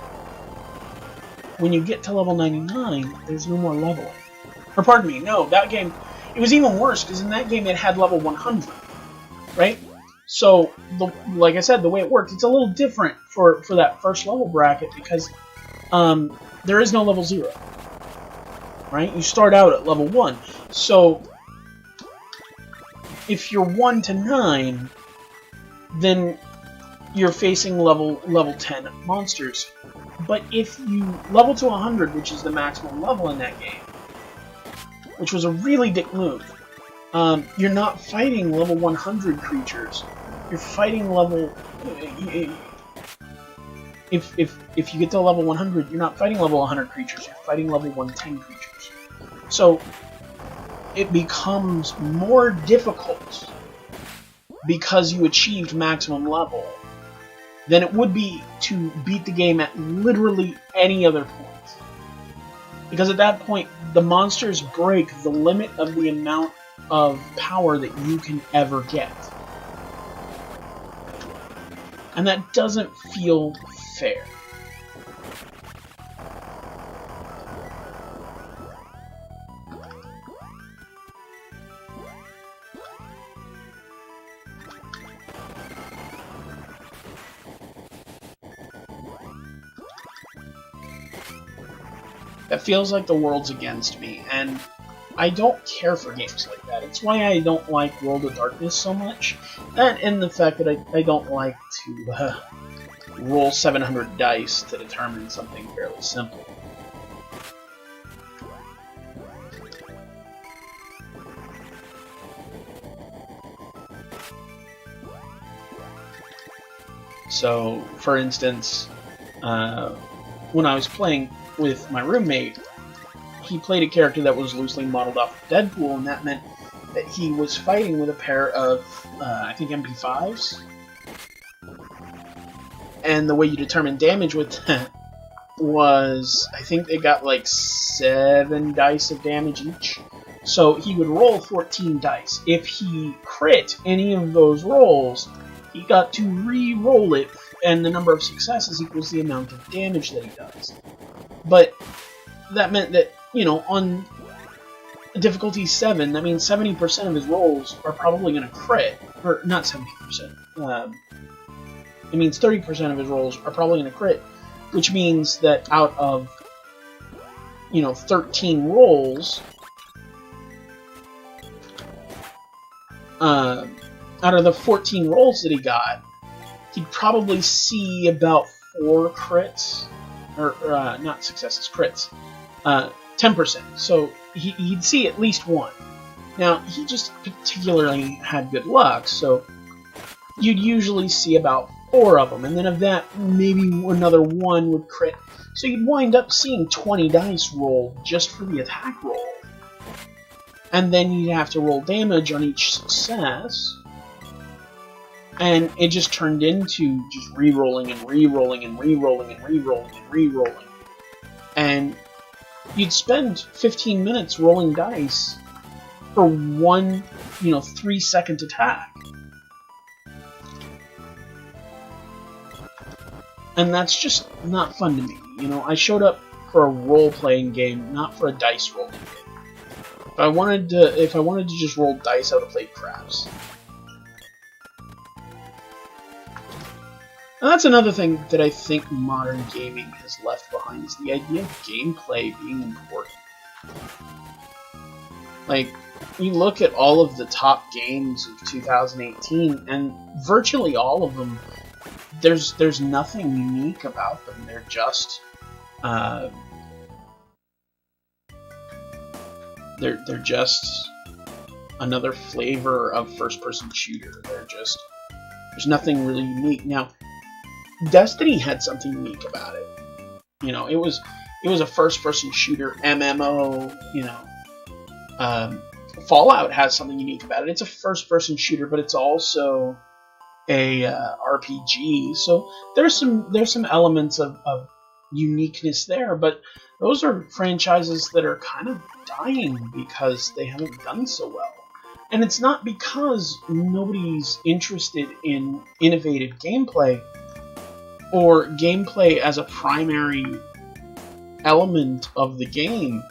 when you get to level 99, there's no more leveling. Or pardon me, no, that game, it was even worse, because in that game it had level 100, right? So, like I said, the way it worked, it's a little different for that first level bracket, because there is no level 0, right? You start out at level 1. So, if you're 1 to 9, then you're facing level 10 monsters. But if you level to 100, which is the maximum level in that game, which was a really dick move, you're not fighting level 100 creatures. You're fighting level... If you get to level 100, you're not fighting level 100 creatures. You're fighting level 110 creatures. So, it becomes more difficult because you achieved maximum level than it would be to beat the game at literally any other point. Because at that point, the monsters break the limit of the amount of power that you can ever get. And that doesn't feel fair. That feels like the world's against me, and I don't care for games like that. It's why I don't like World of Darkness so much, and the fact that I don't like to roll 700 dice to determine something fairly simple. So, for instance, when I was playing with my roommate, he played a character that was loosely modeled off of Deadpool, and that meant that he was fighting with a pair of, I think, MP5s. And the way you determine damage with that was, I think they got like 7 dice of damage each. So he would roll 14 dice. If he crit any of those rolls, he got to re-roll it, and the number of successes equals the amount of damage that he does. But that meant that, you know, on difficulty 7, that means 70% of his rolls are probably going to crit. Or, not 70%. It means 30% of his rolls are probably going to crit, which means that out of, you know, 13 rolls, out of the 14 rolls that he got, he'd probably see about 4 crits, or not successes, crits, 10%. So he'd see at least 1. Now, he just particularly had good luck, so you'd usually see about 4 of them, and then of that, maybe another 1 would crit. So you'd wind up seeing 20 dice rolled just for the attack roll. And then you'd have to roll damage on each success. And it just turned into just re-rolling and re-rolling and re-rolling and re-rolling and re-rolling. And you'd spend 15 minutes rolling dice for one, 3-second attack. And that's just not fun to me. I showed up for a role-playing game, not for a dice rolling game. If I wanted to just roll dice, I would have played craps. And that's another thing that I think modern gaming has left behind, is the idea of gameplay being important. Like, you look at all of the top games of 2018, and virtually all of them, there's nothing unique about them. They're just they're just another flavor of first-person shooter. There's nothing really unique. Now, Destiny had something unique about it. It was a first-person shooter MMO. Fallout has something unique about it. It's a first-person shooter, but it's also a RPG. So there's some elements of uniqueness there, but those are franchises that are kind of dying because they haven't done so well. And it's not because nobody's interested in innovative gameplay or gameplay as a primary element of the game,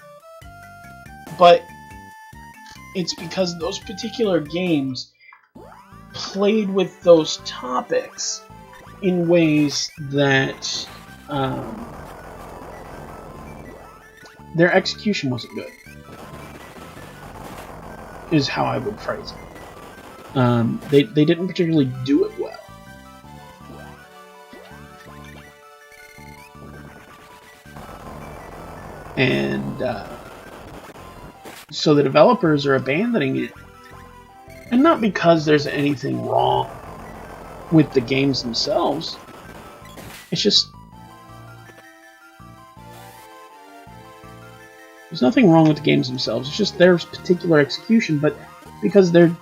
but it's because those particular games played with those topics in ways that their execution wasn't good, is how I would phrase it. They didn't particularly do it well. And so the developers are abandoning it. And not because there's anything wrong with the games themselves. It's just... there's nothing wrong with the games themselves. It's just their particular execution, but because they're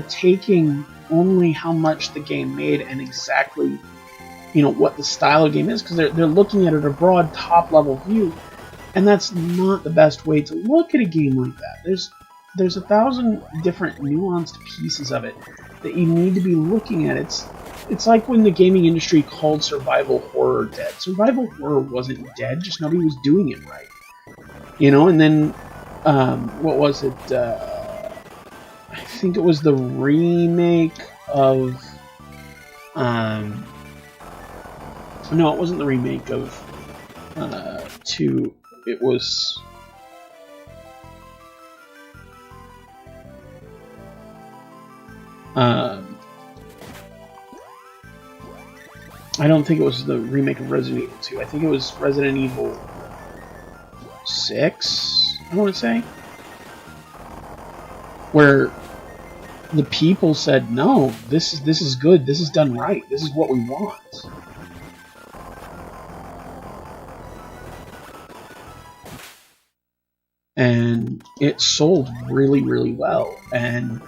taking only how much the game made and exactly, what the style of game is, because they're looking at it a broad top-level view, and that's not the best way to look at a game like that. There's 1,000 different nuanced pieces of it that you need to be looking at. It's like when the gaming industry called survival horror dead. Survival horror wasn't dead, just nobody was doing it right. And then, what was it? I think it was the remake of, no, it wasn't the remake of 2. It was... I don't think it was the remake of Resident Evil 2. I think it was Resident Evil 6, I want to say, where the people said, no, this is good, this is done right, this is what we want. And it sold really, really well, and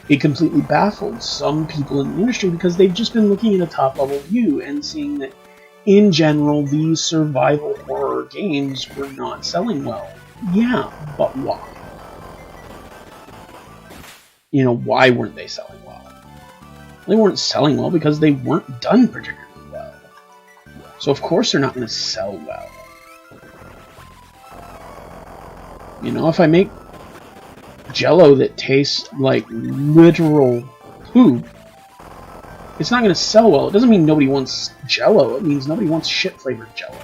it completely baffled some people in the industry because they've just been looking at a top-level view and seeing that, in general, these survival horror games were not selling well. Yeah, but why? Why weren't they selling well? They weren't selling well because they weren't done particularly well. So of course they're not going to sell well. If I make Jell-O that tastes like literal poop, it's not going to sell well. It doesn't mean nobody wants Jell-O. It means nobody wants shit-flavored Jell-O.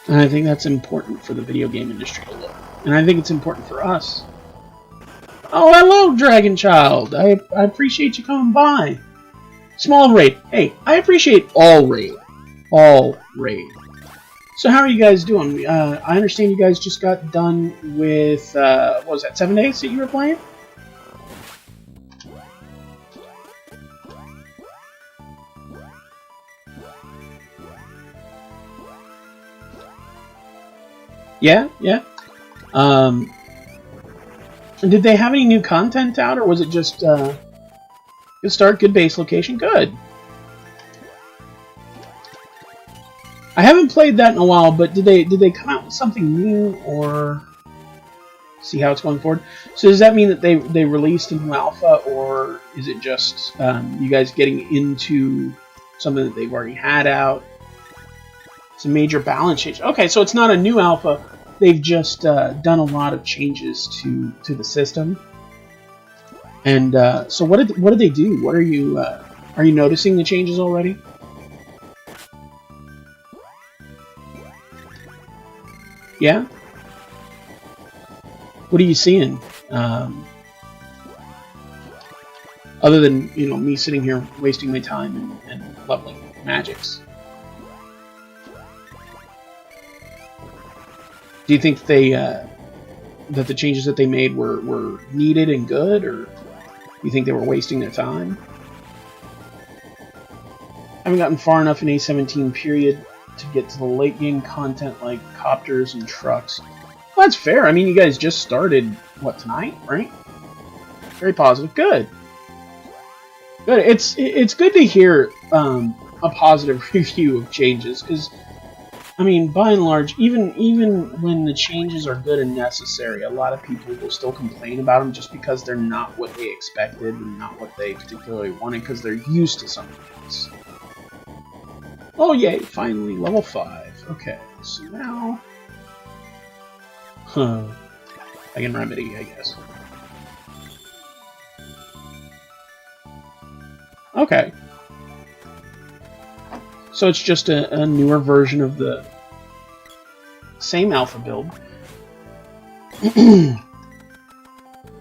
And I think that's important for the video game industry to look. And I think it's important for us. Oh, hello, Dragon Child. I appreciate you coming by. Small raid. Hey, I appreciate all raid. All raid. So how are you guys doing? I understand you guys just got done with, what was that, 7 days that you were playing? Yeah, yeah. Did they have any new content out, or was it just, good start, good base location, good? I haven't played that in a while, but did they come out with something new, or see how it's going forward? So does that mean that they released a new alpha, or is it just you guys getting into something that they've already had out? It's a major balance change. Okay, so it's not a new alpha. They've just done a lot of changes to the system. And so what did they do? What are you noticing the changes already? Yeah? What are you seeing? Other than, you know, me sitting here wasting my time and leveling magics. Do you think they that the changes that they made were needed and good, or do you think they were wasting their time? I haven't gotten far enough in A17 period to get to the late game content like copters and trucks. Well, that's fair. I mean, you guys just started, what, tonight, right? Very positive. Good. Good. It's good to hear a positive review of changes, because I mean, by and large, even when the changes are good and necessary, a lot of people will still complain about them just because they're not what they expected and not what they particularly wanted, because they're used to something else. Oh yay, finally, level 5. Okay, so now... I can remedy, I guess. Okay. So it's just a newer version of the same alpha build.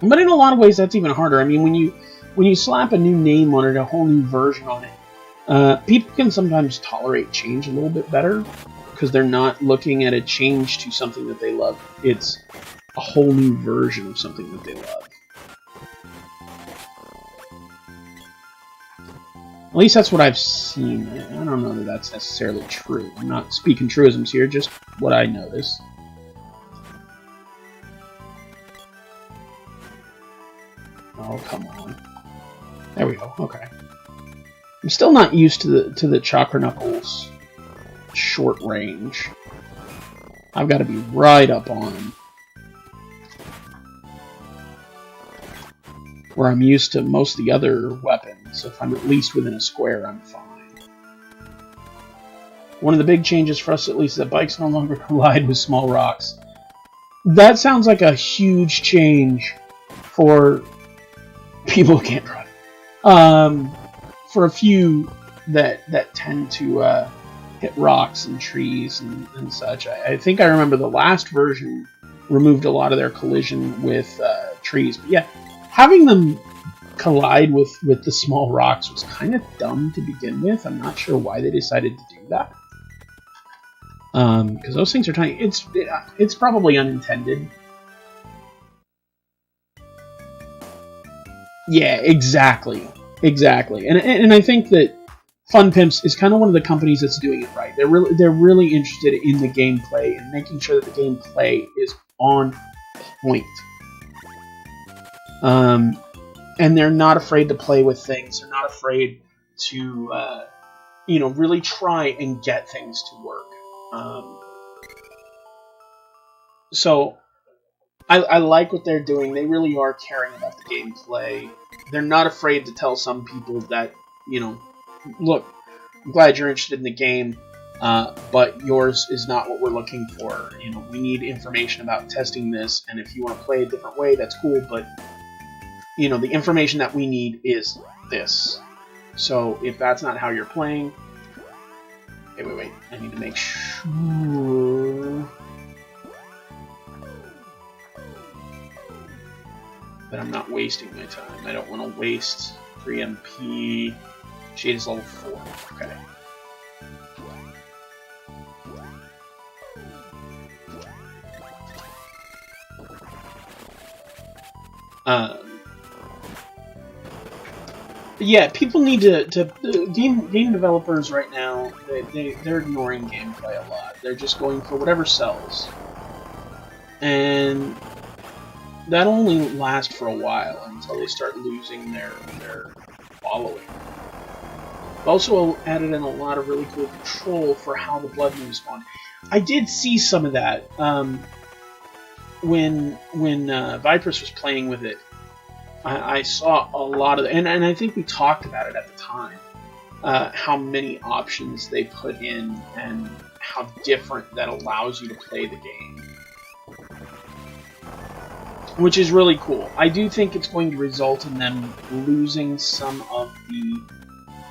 But in a lot of ways, that's even harder. I mean, when you slap a new name on it, a whole new version on it, people can sometimes tolerate change a little bit better because they're not looking at a change to something that they love. It's a whole new version of something that they love. At least that's what I've seen. I don't know that that's necessarily true. I'm not speaking truisms here, just what I notice. Oh, come on. There we go. Okay. I'm still not used to the Chakra Knuckles short range. I've got to be right up on where I'm used to most of the other weapons. If I'm at least within a square, I'm fine. One of the big changes for us, at least, is that bikes no longer collide with small rocks. That sounds like a huge change for people who can't drive. For a few that tend to hit rocks and trees and such. I think I remember the last version removed a lot of their collision with trees. But yeah, having them collide with the small rocks was kind of dumb to begin with. I'm not sure why they decided to do that. Because those things are tiny. It's probably unintended. Yeah, exactly. Exactly. And I think that Fun Pimps is kind of one of the companies that's doing it right. They're really interested in the gameplay and making sure that the gameplay is on point. And they're not afraid to play with things. They're not afraid to, really try and get things to work. So I like what they're doing. They really are caring about the gameplay. They're not afraid to tell some people that, look, I'm glad you're interested in the game, but yours is not what we're looking for. We need information about testing this, and if you want to play a different way, that's cool, but, the information that we need is this. So if that's not how you're playing, Wait. I need to make sure that I'm not wasting my time. I don't want to waste 3 MP. Shade is level 4. Okay. Yeah, people need to game developers right now. They're ignoring gameplay a lot. They're just going for whatever sells, and that only lasts for a while until they start losing their following. Also added in a lot of really cool control for how the blood moves spawn. I did see some of that when Vipress was playing with it. I saw a lot of, and I think we talked about it at the time, how many options they put in and how different that allows you to play the game, which is really cool. I do think it's going to result in them losing some of the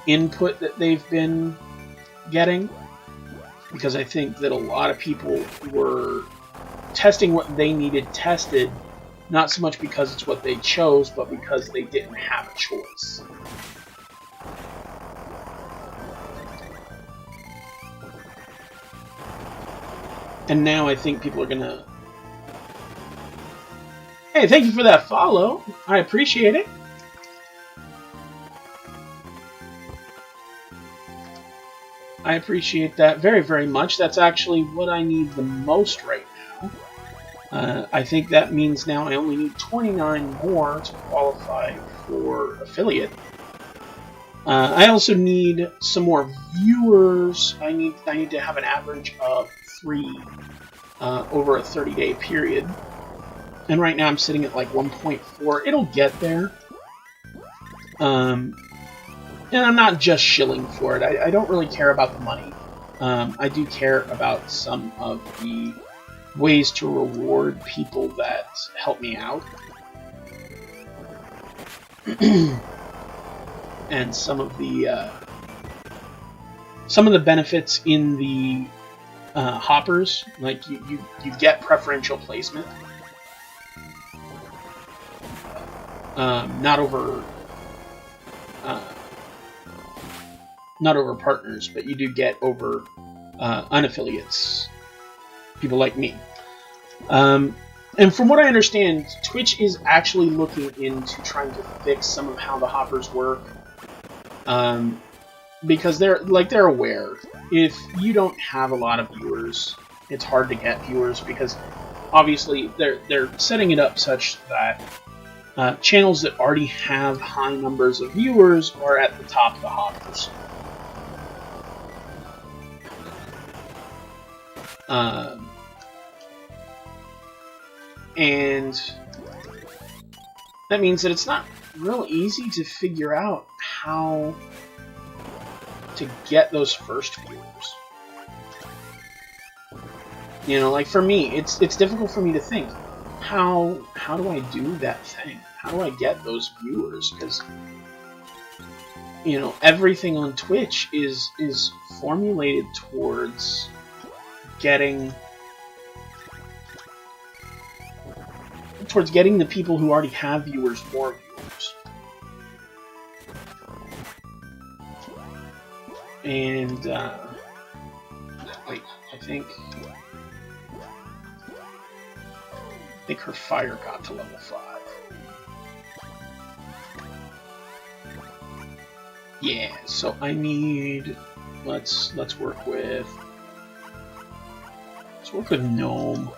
input that they've been getting, because I think that a lot of people were testing what they needed tested, not so much because it's what they chose, but because they didn't have a choice. And now I think people are gonna... Hey, thank you for that follow. I appreciate it. I appreciate that very, very much. That's actually what I need the most right now. I think that means now I only need 29 more to qualify for affiliate. I also need some more viewers. I need to have an average of 3 over a 30-day period. And right now I'm sitting at like 1.4. It'll get there. And I'm not just shilling for it. I don't really care about the money. I do care about some of the ways to reward people that help me out. And some of the benefits in the hoppers, like you get preferential placement. Not over partners, but you do get over unaffiliates, people like me. And from what I understand, Twitch is actually looking into trying to fix some of how the hoppers work, because they're aware if you don't have a lot of viewers, it's hard to get viewers, because obviously they're setting it up such that channels that already have high numbers of viewers are at the top of the hoppers. And that means that it's not real easy to figure out how to get those first viewers. You know, like for me, it's difficult for me to think, how do I do that thing? How do I get those viewers? Because, you know, everything on Twitch is formulated towards getting the people who already have viewers more viewers. And wait, I think her fire got to level 5. Yeah, so I need, let's work with Gnome.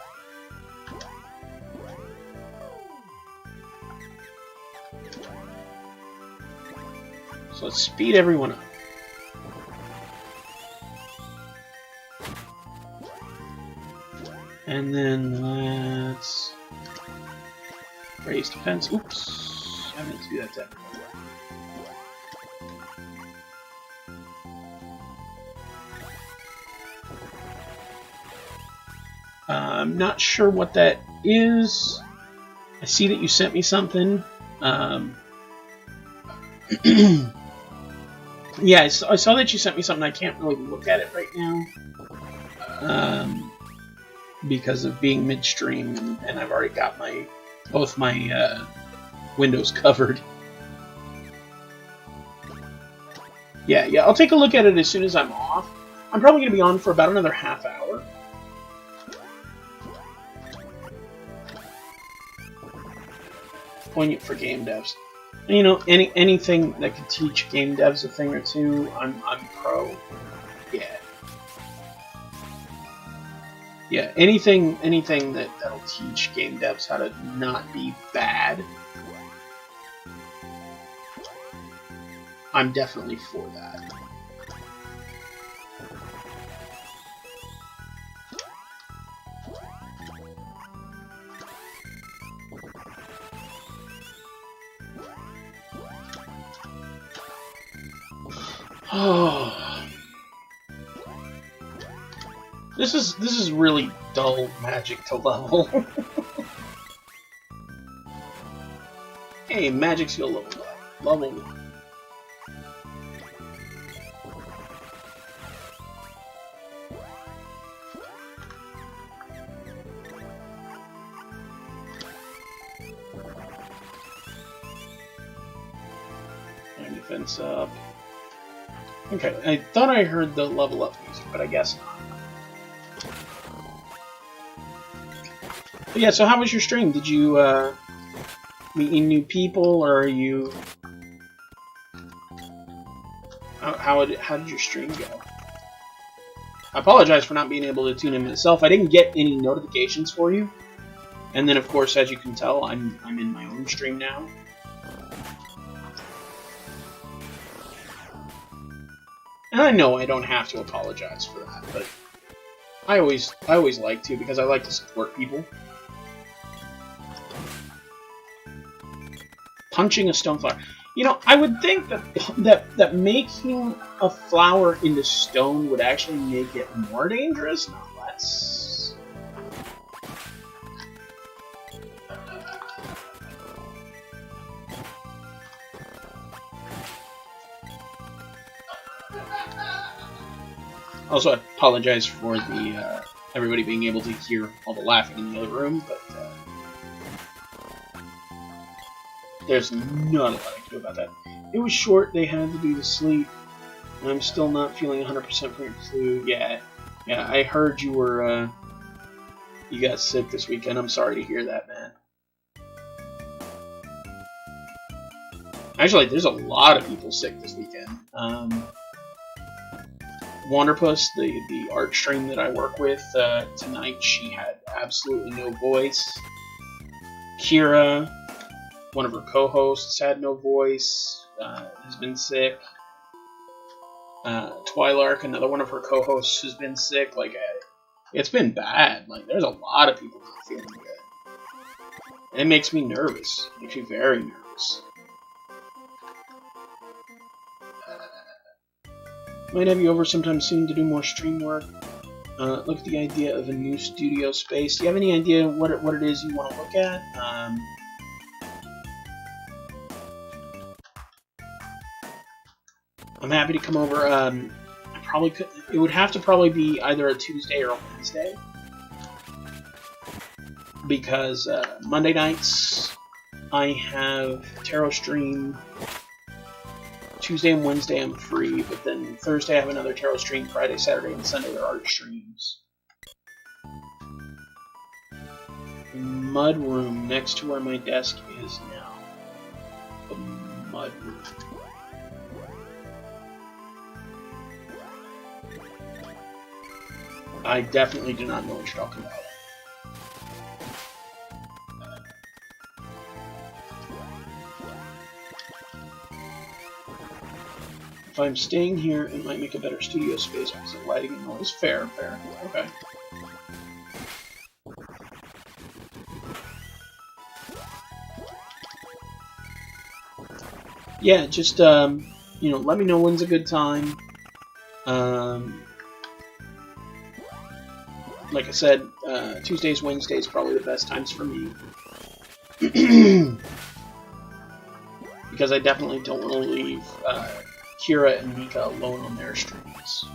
So let's speed everyone up. And then let's raise defense. Oops, I meant to do that to everyone. I'm not sure what that is. I see that you sent me something. Yeah, I saw that you sent me something. I can't really look at it right now. Because of being midstream, and I've already got both my windows covered. Yeah, I'll take a look at it as soon as I'm off. I'm probably going to be on for about another half hour. Poignant for game devs. And, you know, anything that could teach game devs a thing or two, I'm pro. Yeah. Yeah, anything that'll teach game devs how to not be bad, I'm definitely for that. Oh, this is really dull magic to level. Hey, magic skill level 1. And defense up. Okay, I thought I heard the level up music, but I guess not. But yeah, so how was your stream? Did you meet any new people, or are you... How did your stream go? I apologize for not being able to tune in myself. I didn't get any notifications for you. And then, of course, as you can tell, I'm in my own stream now. And I know I don't have to apologize for that, but I always like to, because I like to support people. Punching a stone flower. You know, I would think that making a flower into stone would actually make it more dangerous, not less. Also, I apologize for the everybody being able to hear all the laughing in the other room, but there's not a lot I can do about that. It was short, they had to do the sleep, and I'm still not feeling 100% from your flu. Yeah, I heard you were, you got sick this weekend. I'm sorry to hear that, man. Actually, there's a lot of people sick this weekend. Wanderpuss, the art stream that I work with tonight, she had absolutely no voice. Kira, one of her co-hosts, had no voice, has been sick. Twilark, another one of her co-hosts, has been sick. Like, it's been bad. Like, there's a lot of people not feeling good. And it makes me nervous. It makes me very nervous. Might have you over sometime soon to do more stream work. Look at the idea of a new studio space. Do you have any idea what it is you want to look at? I'm happy to come over. I probably could. It would have to probably be either a Tuesday or a Wednesday, because Monday nights I have tarot stream. Tuesday and Wednesday I'm free, but then Thursday I have another tarot stream. Friday, Saturday, and Sunday are art streams. Mud room next to where my desk is now. The mud room. I definitely do not know what you're talking about. If I'm staying here, it might make a better studio space because of lighting and noise. Fair. Okay. Yeah, just, you know, let me know when's a good time. Like I said, Tuesdays, Wednesdays, probably the best times for me. Because I definitely don't want to leave Kira and Mika alone on their streams.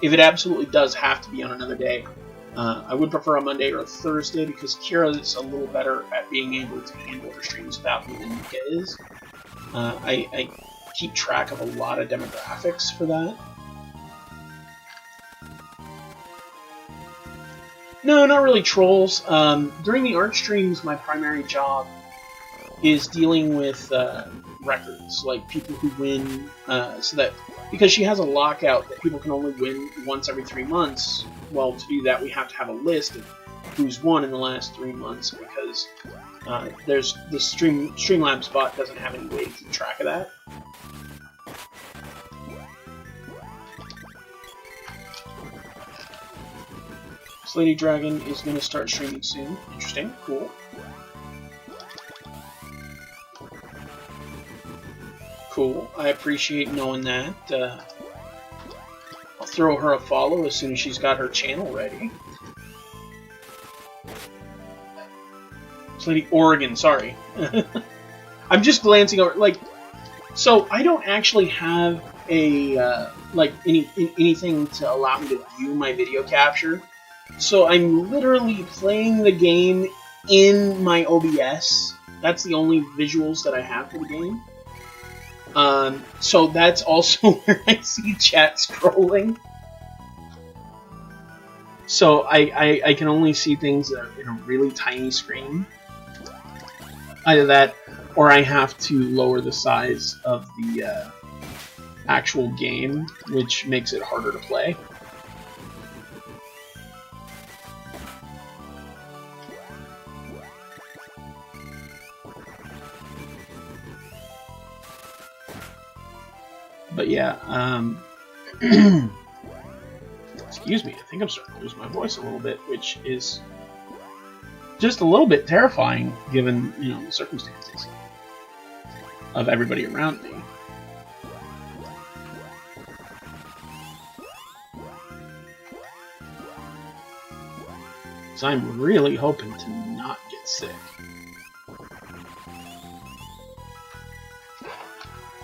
If it absolutely does have to be on another day, I would prefer a Monday or a Thursday because Kira is a little better at being able to handle her streams without me than Mika is. I keep track of a lot of demographics for that. No, not really trolls. During the art streams, my primary job is dealing with records, like people who win, so that, because she has a lockout that people can only win once every 3 months, well, to do that we have to have a list of who's won in the last 3 months, because there's the Streamlabs bot doesn't have any way to keep track of that. Lady Dragon is going to start streaming soon. Interesting. Cool. Cool. I appreciate knowing that. I'll throw her a follow as soon as she's got her channel ready. It's Lady Oregon, sorry. I'm just glancing over, like, so I don't actually have a, like, anything to allow me to view my video capture. So I'm literally playing the game in my OBS. That's the only visuals that I have for the game. So that's also where I see chat scrolling. So I can only see things that are in a really tiny screen. Either that, or I have to lower the size of the actual game, which makes it harder to play. But yeah, excuse me, I think I'm starting to lose my voice a little bit, which is just a little bit terrifying given, you know, the circumstances of everybody around me. So I'm really hoping to not get sick.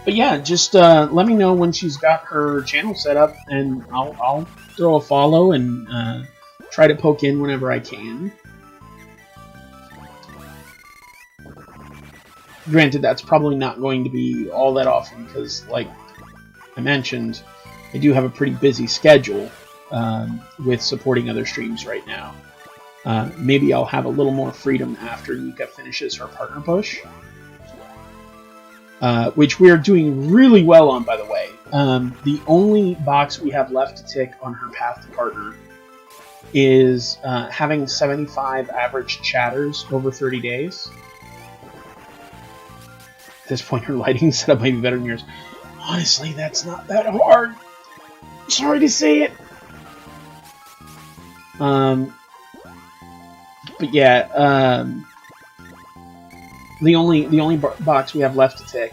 But yeah, just let me know when she's got her channel set up, and I'll throw a follow and try to poke in whenever I can. Granted, that's probably not going to be all that often, because, like I mentioned, I do have a pretty busy schedule with supporting other streams right now. Maybe I'll have a little more freedom after Nika finishes her partner push. Which we are doing really well on, by the way. The only box we have left to tick on her path to partner is having 75 average chatters over 30 days. At this point, her lighting setup might be better than yours. Honestly, that's not that hard. Sorry to say it. But yeah, the only box we have left to tick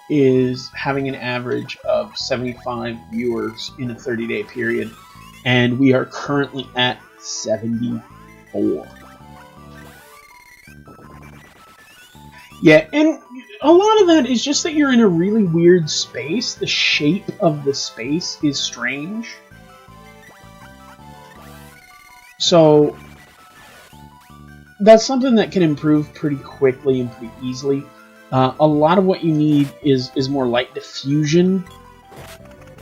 is having an average of 75 viewers in a 30-day period, and we are currently at 74. Yeah, and a lot of that is just that you're in a really weird space. The shape of the space is strange. So that's something that can improve pretty quickly and pretty easily. A lot of what you need is more light diffusion,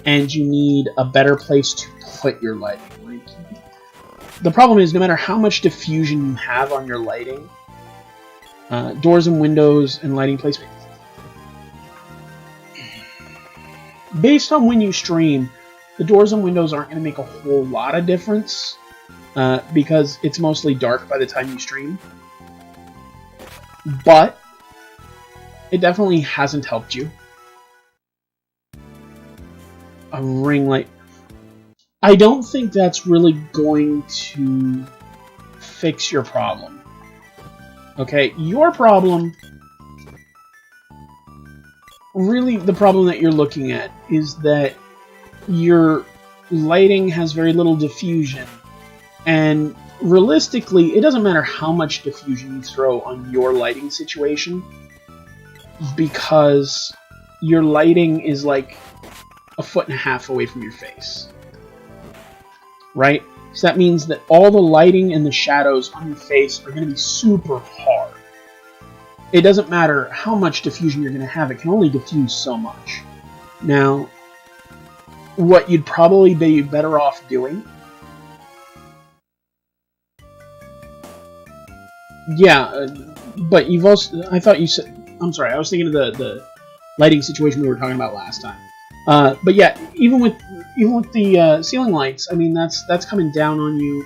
and you need a better place to put your lighting. Like, the problem is, no matter how much diffusion you have on your lighting, doors and windows and lighting placement, based on when you stream, the doors and windows aren't going to make a whole lot of difference. Because it's mostly dark by the time you stream. But it definitely hasn't helped you. A ring light. I don't think that's really going to fix your problem. Okay, your problem, really the problem that you're looking at is that your lighting has very little diffusion. And realistically, it doesn't matter how much diffusion you throw on your lighting situation, because your lighting is like 1.5 feet away from your face. Right? So that means that all the lighting and the shadows on your face are going to be super hard. It doesn't matter how much diffusion you're going to have, it can only diffuse so much. Now, what you'd probably be better off doing... Yeah, but you've also... I thought you said... I'm sorry, I was thinking of the lighting situation we were talking about last time. But yeah, even with the ceiling lights, I mean, that's coming down on you.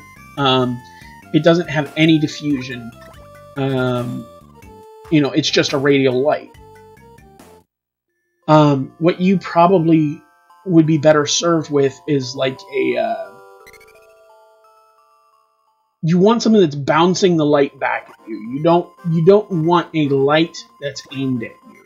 It doesn't have any diffusion. You know, it's just a radial light. What you probably would be better served with is like a... you want something that's bouncing the light back at you. You don't want a light that's aimed at you.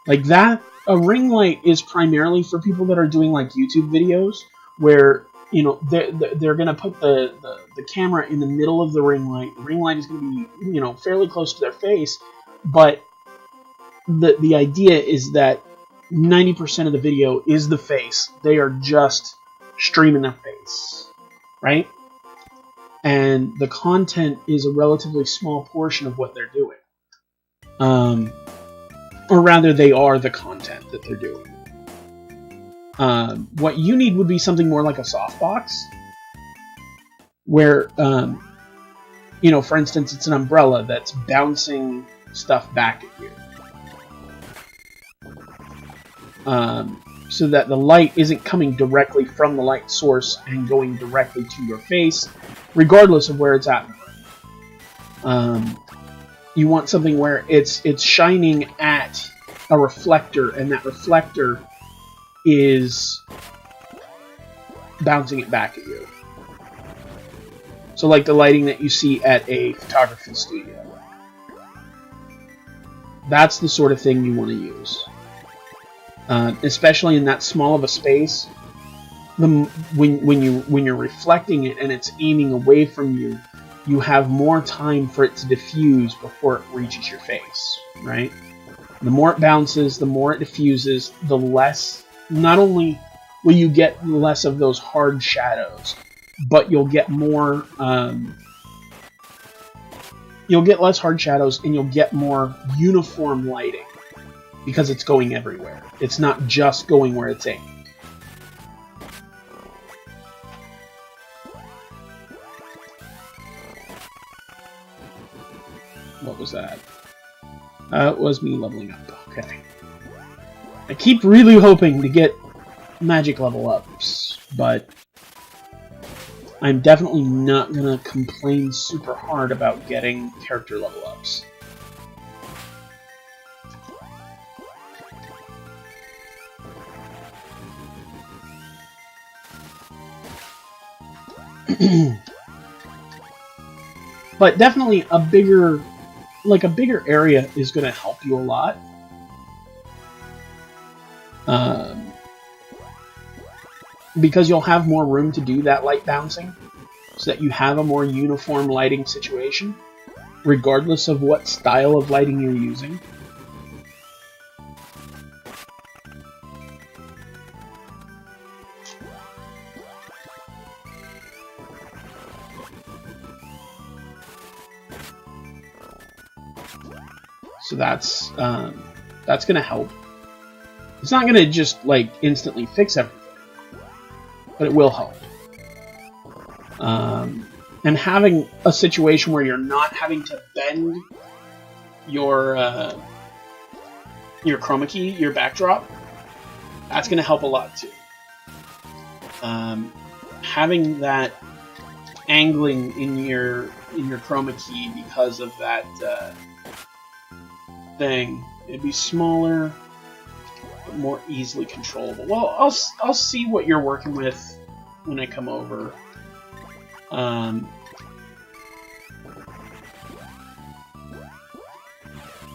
Like that, a ring light is primarily for people that are doing like YouTube videos where, you know, they're gonna put the camera in the middle of the ring light. The ring light is gonna be, you know, fairly close to their face, but the idea is that 90% of the video is the face. They are just streaming their face, right? And the content is a relatively small portion of what they're doing. Or rather, they are the content that they're doing. What you need would be something more like a softbox, where, you know, for instance, it's an umbrella that's bouncing stuff back at you. So that the light isn't coming directly from the light source and going directly to your face, regardless of where it's at. You want something where it's shining at a reflector, and that reflector is bouncing it back at you. So like the lighting that you see at a photography studio. That's the sort of thing you want to use. Especially in that small of a space, when you're reflecting it and it's aiming away from you, you have more time for it to diffuse before it reaches your face, right? The more it bounces, the more it diffuses, the less, not only will you get less of those hard shadows, but you'll get more, you'll get less hard shadows and you'll get more uniform lighting because it's going everywhere. It's not just going where it's aimed. What was that? It was me leveling up. Okay. I keep really hoping to get magic level ups, but I'm definitely not gonna complain super hard about getting character level ups. But definitely a bigger area is going to help you a lot. Because you'll have more room to do that light bouncing, so that you have a more uniform lighting situation, regardless of what style of lighting you're using. So that's going to help. It's not going to just like instantly fix everything, but it will help. And having a situation where you're not having to bend your chroma key, your backdrop, that's going to help a lot too. Having that angling in your chroma key because of that thing, it'd be smaller, but more easily controllable. Well, I'll see what you're working with when I come over.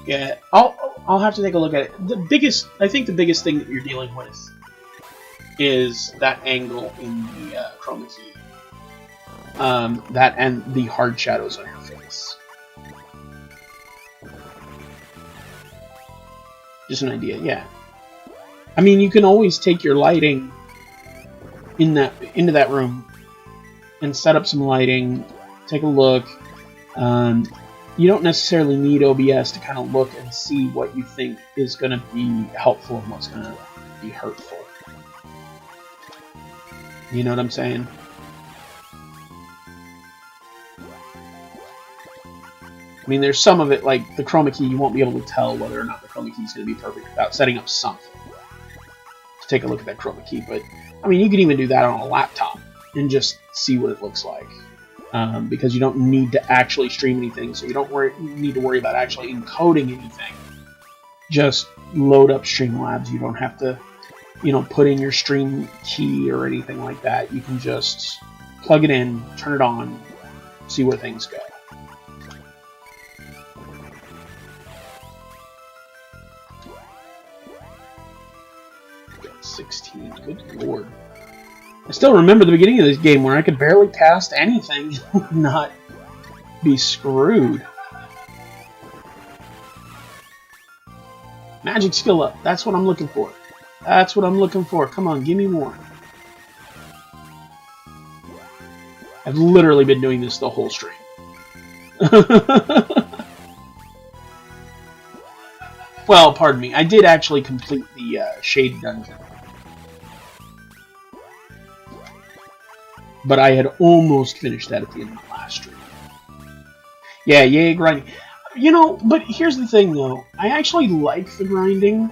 Yeah, I'll have to take a look at it. I think the biggest thing that you're dealing with is that angle in the chroma key. That and the hard shadows on your face. Just an idea, yeah. I mean, you can always take your lighting into that room and set up some lighting, take a look. You don't necessarily need OBS to kind of look and see what you think is going to be helpful and what's going to be hurtful. You know what I'm saying? I mean, there's some of it, like the chroma key, you won't be able to tell whether or not the chroma key is going to be perfect without setting up something to take a look at that chroma key. But, I mean, you can even do that on a laptop and just see what it looks like. Because you don't need to actually stream anything, so you don't need to worry about actually encoding anything. Just load up Streamlabs. You don't have to, put in your stream key or anything like that. You can just plug it in, turn it on, see where things go. 16. Good lord. I still remember the beginning of this game where I could barely cast anything and not be screwed. Magic skill up. That's what I'm looking for. That's what I'm looking for. Come on, give me more. I've literally been doing this the whole stream. Well, pardon me. I did actually complete the Shade Dungeon. But I had almost finished that at the end of the last stream. Yeah, yay, grinding. But here's the thing, though. I actually like the grinding.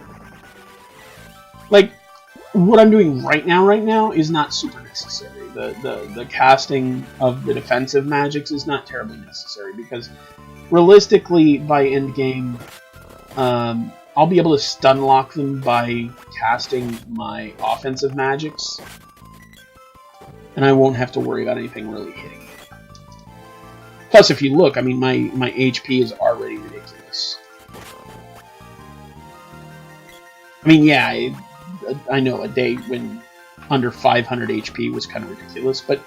Like, what I'm doing right now is not super necessary. The casting of the defensive magics is not terribly necessary, because realistically, by endgame, I'll be able to stun lock them by casting my offensive magics. And I won't have to worry about anything really hitting me. Plus, if you look, I mean, my HP is already ridiculous. I mean, yeah, I know a day when under 500 HP was kind of ridiculous, but,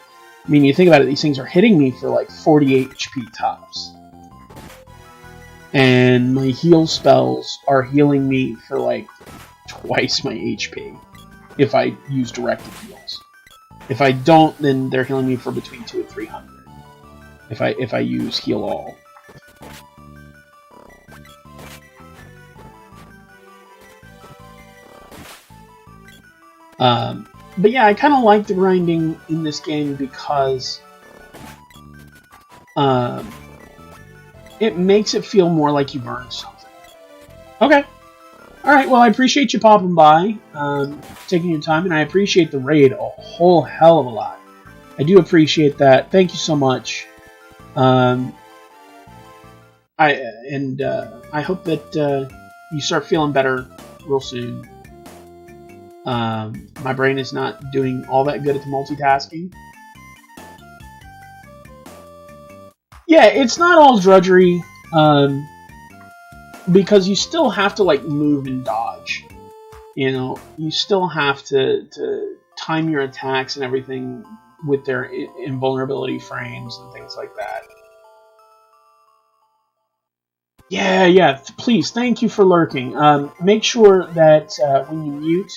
I mean, you think about it, these things are hitting me for like 48 HP tops. And my heal spells are healing me for like twice my HP if I use directed heals. If I don't, then they're healing me for between 200 and 300. If I use heal all. But yeah, I kind of like the grinding in this game because it makes it feel more like you've earned something. Okay. Alright, well, I appreciate you popping by, taking your time, and I appreciate the raid a whole hell of a lot. I do appreciate that. Thank you so much. I hope that you start feeling better real soon. My brain is not doing all that good at the multitasking. Yeah, it's not all drudgery. Because you still have to, like, move and dodge. You still have to time your attacks and everything with their invulnerability frames and things like that. Yeah, please, thank you for lurking. Make sure that when you mute,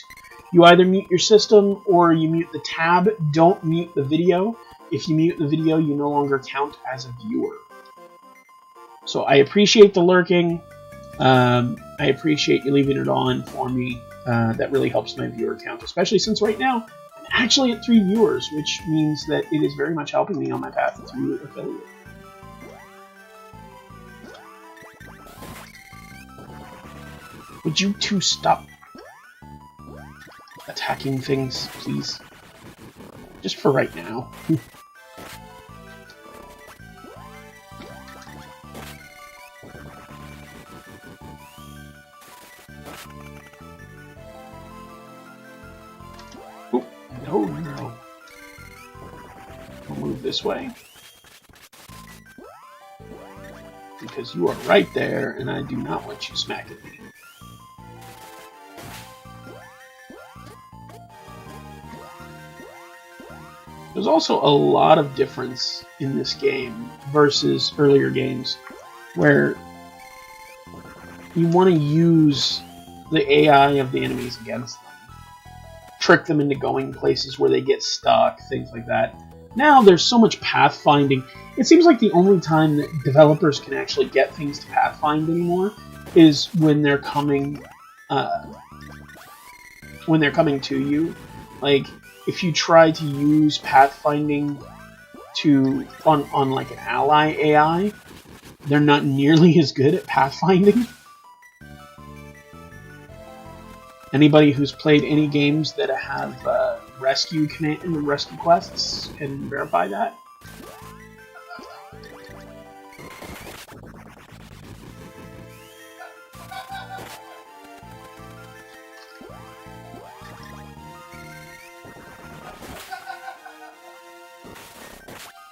you either mute your system or you mute the tab. Don't mute the video. If you mute the video, you no longer count as a viewer. So I appreciate the lurking. I appreciate you leaving it on for me. That really helps my viewer count, especially since right now I'm actually at 3 viewers, which means that it is very much helping me on my path to affiliate. Would you two stop attacking things, please? Just for right now. No. I'll move this way. Because you are right there, and I do not want you smacking me. There's also a lot of difference in this game versus earlier games where you want to use the AI of the enemies against them. Trick them into going places where they get stuck, things like that. Now there's so much pathfinding. It seems like the only time that developers can actually get things to pathfind anymore is when they're coming to you. Like, if you try to use pathfinding on like an ally AI, they're not nearly as good at pathfinding. Anybody who's played any games that have rescue quests can verify that.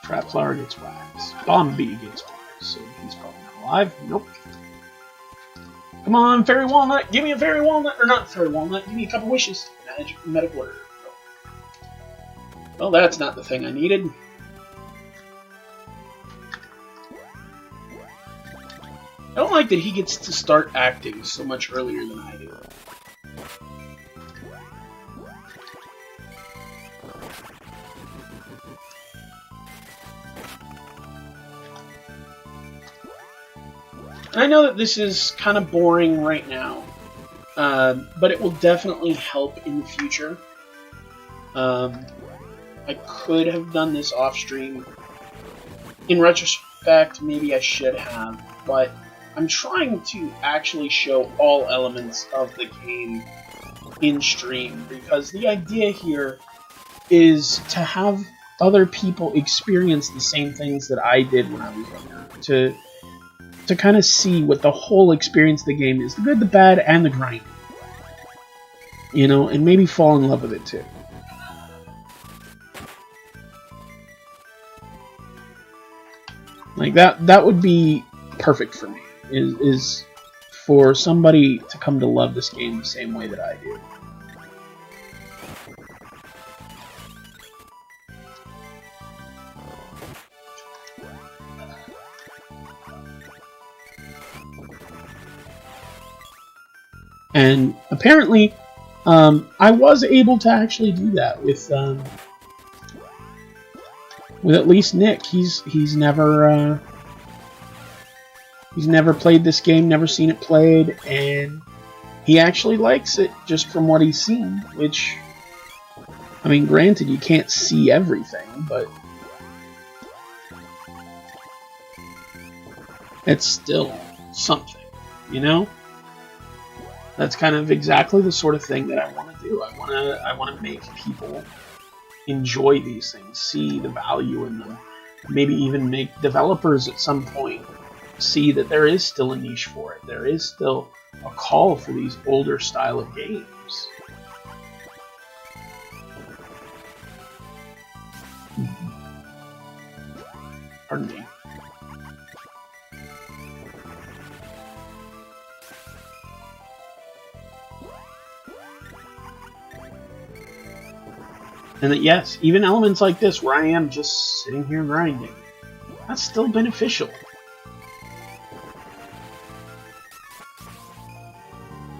Trap Flower gets waxed. Bombi gets waxed, so he's probably not alive. Nope. Come on, Fairy Walnut! Give me a Fairy Walnut! Or not Fairy Walnut, give me a couple wishes. Medic order. Well, that's not the thing I needed. I don't like that he gets to start acting so much earlier than I do. And I know that this is kind of boring right now, but it will definitely help in the future. I could have done this off-stream. In retrospect, maybe I should have, but I'm trying to actually show all elements of the game in stream, because the idea here is to have other people experience the same things that I did when I was younger, to kind of see what the whole experience of the game is, the good, the bad, and the grind. You know, and maybe fall in love with it too. Like, that would be perfect for me, is for somebody to come to love this game the same way that I do. And apparently, I was able to actually do that with at least Nick. He's never played this game, never seen it played, and he actually likes it just from what he's seen. Which, I mean, granted, you can't see everything, but it's still something, you know? That's kind of exactly the sort of thing that I want to do. I want to make people enjoy these things, see the value in them, maybe even make developers at some point see that there is still a niche for it. There is still a call for these older style of games. Pardon me. And that, yes, even elements like this, where I am just sitting here grinding, that's still beneficial.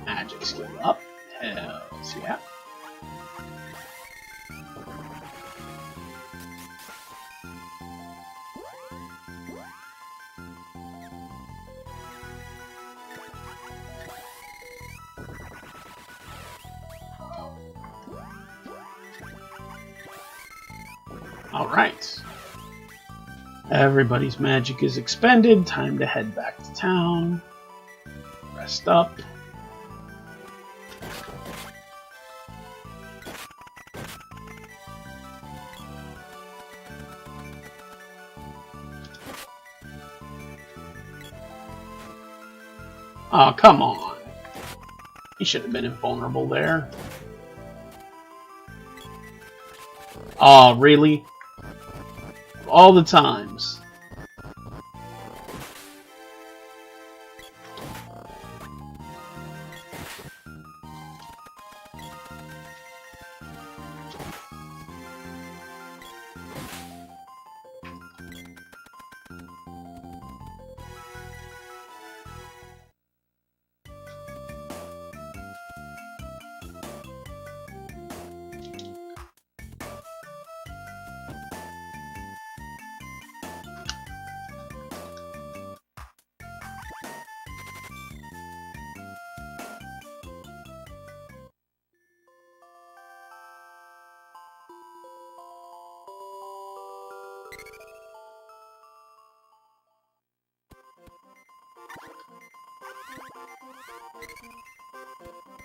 Magic skill up. Hells yeah. Alright. Everybody's magic is expended. Time to head back to town. Rest up. Oh, come on. He should have been invulnerable there. Oh, really? All the times.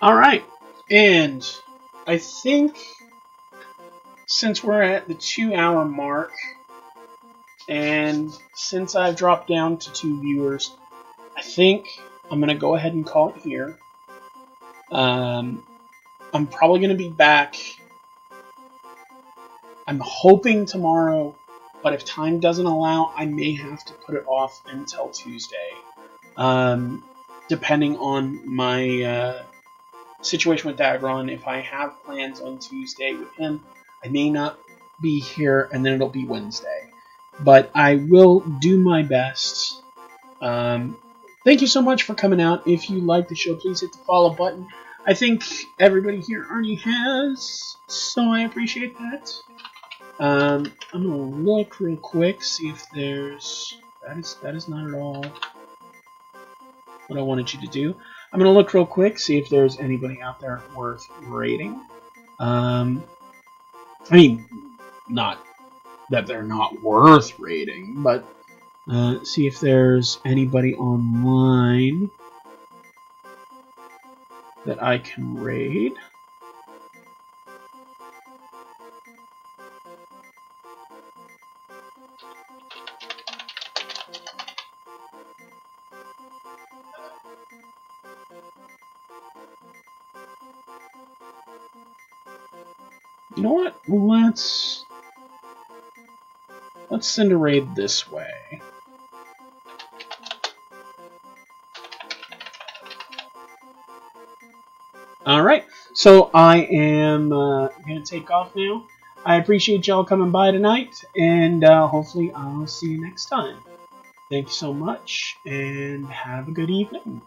Alright, and I think since we're at the 2-hour mark, and since I've dropped down to 2 viewers, I think I'm going to go ahead and call it here. I'm probably going to be back. I'm hoping tomorrow, but if time doesn't allow, I may have to put it off until Tuesday. Depending on my situation with Dagron. If I have plans on Tuesday with him, I may not be here, and then it'll be Wednesday. But I will do my best. Thank you so much for coming out. If you like the show, please hit the follow button. I think everybody here already has, so I appreciate that. I'm gonna look real quick, see if there's... That is not at all what I wanted you to do. I'm gonna look real quick, see if there's anybody out there worth rating. I mean, not that they're not worth rating, but see if there's anybody online that I can raid. You know what? Let's send a raid this way. Alright, so I am going to take off now. I appreciate y'all coming by tonight, and hopefully I'll see you next time. Thank you so much, and have a good evening.